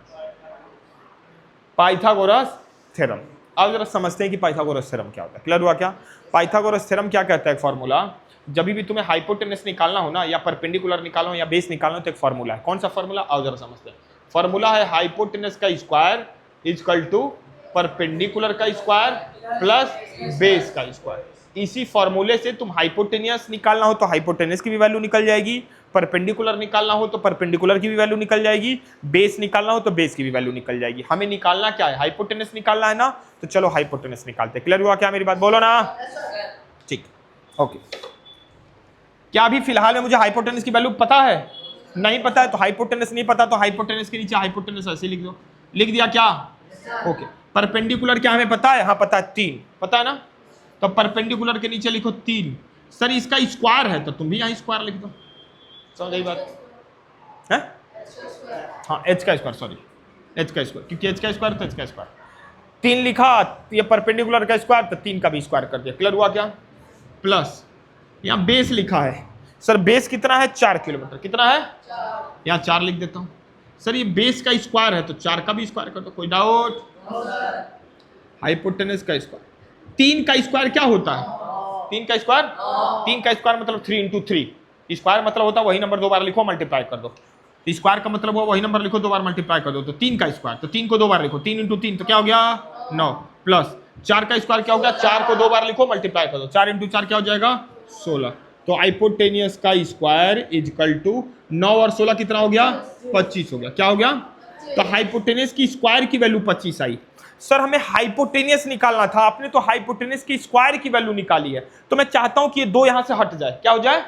Pythagoras theorem. अब जरा समझते हैं कि पाइथागोरस थ्योरम क्या होता है। क्लियर हुआ क्या? पाइथागोरस थ्योरम क्या कहता है? फार्मूला, जब भी तुम्हें हाइपोटेनस निकालना हो ना, या परपेंडिकुलर निकालना हो या बेस निकालना हो तो एक फार्मूला है। कौन सा फार्मूला? आओ जरा समझते हैं। फार्मूला है हाइपोटेनस का स्क्वायर इक्वल टू परपेंडिकुलर का स्क्वायर प्लस बेस का स्क्वायर। इसी फार्मूले से तुम हाइपोटेनियस निकालना हो तो हाइपोटेनस की भी वैल्यू निकल जाएगी, परपेंडिकुलर निकालना हो तो परपेंडिकुलर की भी वैल्यू निकल जाएगी, बेस निकालना हो तो बेस की भी वैल्यू निकल जाएगी। हमें निकालना क्या है? हाइपोटेनस निकालना है ना, तो चलो हाइपोटेनस निकालते हैं। क्लियर हुआ क्या? मेरी बात बोलो ना। ठीक, ओके। क्या अभी फिलहाल में मुझे हाइपोटेनस की वैल्यू पता है? नहीं पता है तो हाइपोटेनस नहीं पता तो हाइपोटेनस के नीचे हाइपोटेनस ऐसे लिख दो। लिख दिया क्या? ओके। परपेंडिकुलर क्या हमें पता है? हाँ पता है, 3 पता है ना, तो परपेंडिकुलर के नीचे लिखो 3। सर इसका स्क्वायर है तो तुम भी यहाँ स्क्वायर लिख दो। समझ गई बात है? हाँ एच का स्क्वायर, सॉरी एच का स्क्वायर, क्योंकि एच का स्क्वायर तो एच का स्क्वायर। 3 लिखा, ये परपेंडिकुलर का स्क्वायर तो 3 का भी स्क्वायर कर दिया। क्लियर हुआ क्या? प्लस यहाँ बेस लिखा है। सर बेस कितना है? 4 किलोमीटर। कितना है? यहाँ 4 लिख देता हूँ। सर ये बेस का स्क्वायर है तो 4 का भी स्क्वायर कर दो। कोई डाउट? हाइपोटेनस का स्क्वायर, 3 का स्क्वायर क्या होता है? 3 का स्क्वायर, 3 का स्क्वायर मतलब 3 इंटू 3। स्क्वायर मतलब होता है वही नंबर 2 बार लिखो, मल्टीप्लाई कर दो। स्क्वायर का मतलब वही नंबर लिखो, 2 बार मल्टीप्लाई कर दो। तो 3 का स्क्वायर, तो 3 को 2 बार लिखो, 3 इंटू 3 तो क्या हो गया? 9 प्लस 4 का स्क्वायर क्या हो गया? 4 को 2 बार लिखो, मल्टीप्लाई कर दो। 4 इंटू 4 क्या हो जाएगा? 16। तो हाइपोटेनियस का स्क्वायर इक्वल टू 9 और 16 कितना हो गया? 25 हो गया। क्या हो गया? तो हाइपोटेनियस की स्क्वायर की वैल्यू 25 आई। सर हमें हाइपोटेनियस निकालना था, आपने तो हाइपोटेनियस की स्क्वायर की वैल्यू निकाली है, तो मैं चाहता हूं कि ये 2 यहां से हट जाए। क्या हो जाए?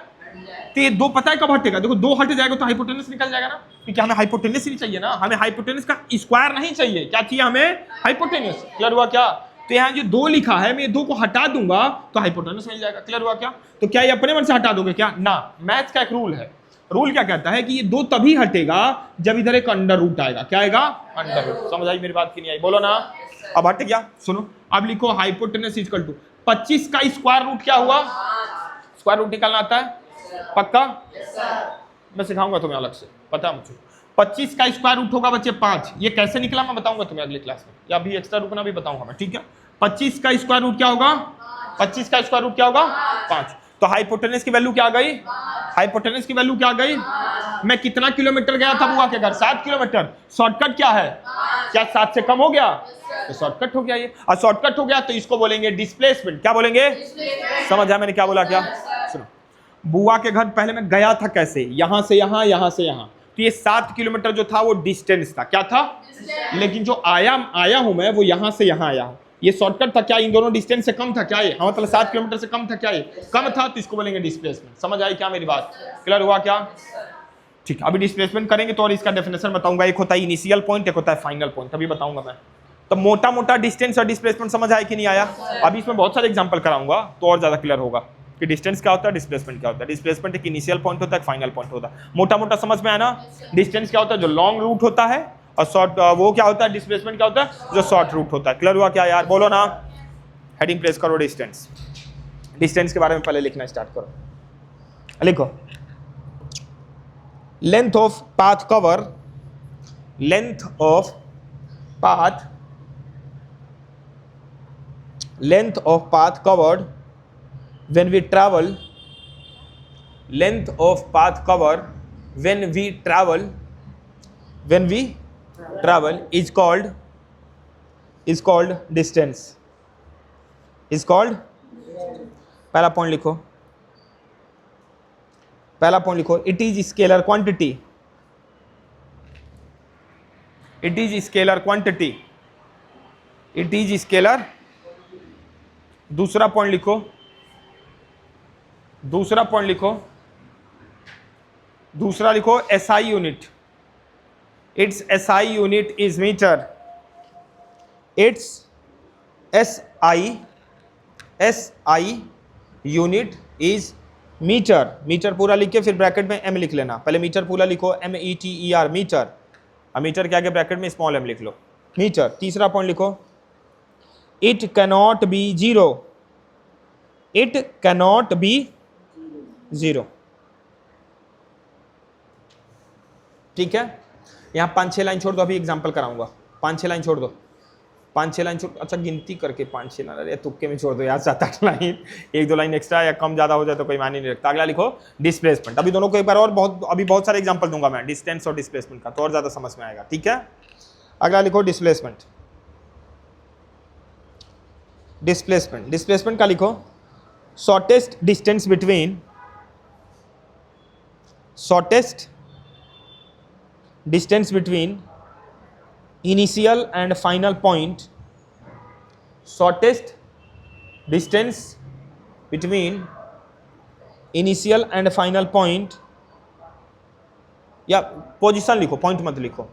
तो ये 2 पता है कब हटेगा? देखो 2 हट जाएगा तो हाइपोटेनस निकल जाएगा ना, क्योंकि हमें हाइपोटेनस ही चाहिए ना, हमें हाइपोटेनस का स्क्वायर नहीं चाहिए। क्या चाहिए हमें? हाइपोटेनस। क्लियर हुआ क्या? तो यहाँ जो 2 लिखा है मैं ये 2 को हटा दूंगा तो हाइपोटेनस मिल जाएगा। क्लियर हुआ क्या? तो क्या ये अपने मन से हटा दोगे क्या? ना, मैथ्स का एक रूल है। रूल क्या कहता है कि ये 2 तभी हटेगा जब इधर एक अंडर रूट आएगा। क्या आएगा? Under root. समझ आई मेरी बात की नहीं आई? बोलो ना। अब हट गया। सुनो, अब लिखो हाइपोटेनस इक्वल टू 25 का स्क्वायर रूट क्या हुआ? स्क्वायर रूट निकालना आता है? पक्का? मैं सिखाऊंगा तुम्हें अलग से, पता है मुझे। 25 का स्क्वायर रूट होगा बच्चे 5। ये कैसे निकला मैं बताऊंगा तुम्हें अगली क्लास में, या अभी एक्स्ट्रा रुकना भी बताऊंगा मैं, ठीक है। 25 का स्क्वायर रूट क्या होगा? 25 का स्क्वायर रूट क्या होगा? 5। तो हाइपोटेनस की वैल्यू क्या आ गई? हाइपोटेनस की वैल्यू क्या आ गई? मैं कितना किलोमीटर गया था बुआ के घर? 7 किलोमीटर। शॉर्टकट क्या है? क्या 7 से कम हो गया? तो शॉर्टकट हो गया ये। और शॉर्टकट हो गया तो इसको बोलेंगे डिस्प्लेसमेंट। क्या बोलेंगे? समझ आया मैंने क्या बोला? क्या? सुनो, बुआ के घर पहले मैं गया था कैसे? यहां से यहां, यहां से यहां, तो ये 7 किलोमीटर जो था वो डिस्टेंस था। क्या था? लेकिन जो आया हूं मैं वो यहां से यहां आया हूं, ये शॉर्टकट था। क्या इन दोनों डिस्टेंस से कम था क्या ये? हाँ, मतलब 7 किलोमीटर से कम था क्या ये? कम था, तो इसको बोलेंगे डिस्प्लेसमेंट। समझ आई क्या मेरी बात? क्लियर हुआ क्या? ठीक, अभी डिस्प्लेसमेंट करेंगे तो और इसका डेफिनेशन बताऊंगा। एक होता है इनिशियल पॉइंट, एक होता है फाइनल पॉइंट, अभी बताऊंगा मैं। तो मोटा मोटा डिस्टेंस और डिस्प्लेसमेंट समझ आया कि नहीं आया? अभी इसमें बहुत सारे एग्जांपल कराऊंगा तो और ज्यादा क्लियर होगा कि डिस्टेंस क्या होता है, डिस्प्लेसमेंट क्या होता है। डिस्प्लेसमेंट एक इनिशियल पॉइंट होता है, फाइनल पॉइंट होता है। मोटा मोटा समझ में आया ना? डिस्टेंस क्या होता है? जो लॉन्ग रूट होता है, और शॉर्ट वो क्या होता है? डिस्प्लेसमेंट क्या होता है? जो शॉर्ट रूट होता है। क्लियर हुआ क्या यार? बोलो ना। हेडिंग प्रेस करो, डिस्टेंस। डिस्टेंस के बारे में पहले लिखना स्टार्ट करो। लिखो, length of path cover, length of path, length of path covered when we travel, length of path cover when we travel is called distance, is called। पहला point लिखो, पहला पॉइंट लिखो, it is scalar quantity, it is scalar quantity, it is scalar। दूसरा point लिखो, दूसरा point लिखो, दूसरा लिखो SI unit, it's SI unit is metre, it's SI unit is metre. Metre पूरा लिख के फिर ब्रैकेट में M लिख लेना। पहले मीटर पूरा लिखो, METER मीटर, अब मीटर के आगे ब्रैकेट में स्मॉल m लिख लो, मीटर। तीसरा पॉइंट लिखो, it cannot be zero, it cannot be zero. ठीक है, यहाँ 5-6 लाइन छोड़ दो, अभी एग्जाम्पल कराऊंगा। 5-6 लाइन छोड़ दो, 5-6 लाइन छोड़, अच्छा गिनती करके 5-6 लाइन, अरे तुक्के में छोड़ दो यार, 7-8 लाइन, 1-2 लाइन एक्स्ट्रा या कम ज़्यादा हो जाए तो कोई मायने नहीं रखता। अगला लिखो डिस्प्लेसमेंट। अभी दोनों को एक बार और अभी बहुत सारे एग्जाम्पल दूंगा मैं डिस्टेंस और डिस्प्लेसमेंट का, तो और ज़्यादा समझ में आएगा। ठीक है, अगला लिखो डिस्प्लेसमेंट। डिस्प्लेसमेंट, डिस्प्लेसमेंट का लिखो shortest distance between, shortest distance between initial and final point, shortest distance between initial and final point, या पोजीशन लिखो, पॉइंट मत लिखो,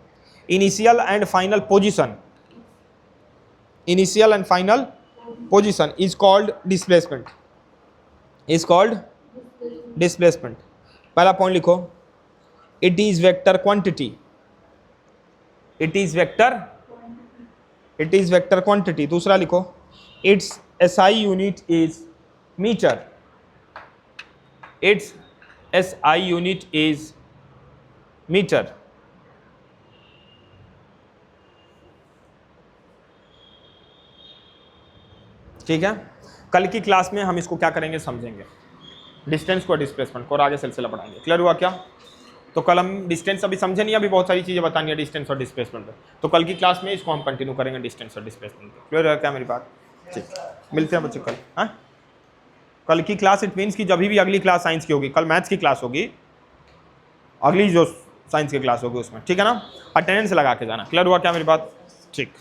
initial and final position, initial and final position is called displacement, is called displacement. पहला point लिखो, it is vector quantity, it is vector, it is vector quantity. दूसरा लिखो, it's SI unit is metre, it's SI unit is metre. ठीक है, कल की class में हम इसको क्या करेंगे समझेंगे, डिस्टेंस को डिस्प्लेसमेंट को, और आगे सिलसिला बढ़ाएंगे। क्लियर हुआ क्या? तो कल हम डिस्टेंस अभी समझे नहीं, अभी बहुत सारी चीज़ें बतानी है डिस्टेंस और डिस्प्लेसमेंट पे, तो कल की क्लास में इसको हम कंटिन्यू करेंगे डिस्टेंस और डिस्प्लेसमेंट पे। क्लियर है क्या मेरी बात? ठीक, मिलते हैं बच्चे कल। हाँ, कल की क्लास इट मीन्स कि जब भी अगली क्लास साइंस की होगी, कल मैथ्स की क्लास होगी, अगली जो साइंस की क्लास होगी उसमें, ठीक है ना, अटेंडेंस लगा के जाना। क्लियर हुआ क्या मेरी बात? ठीक।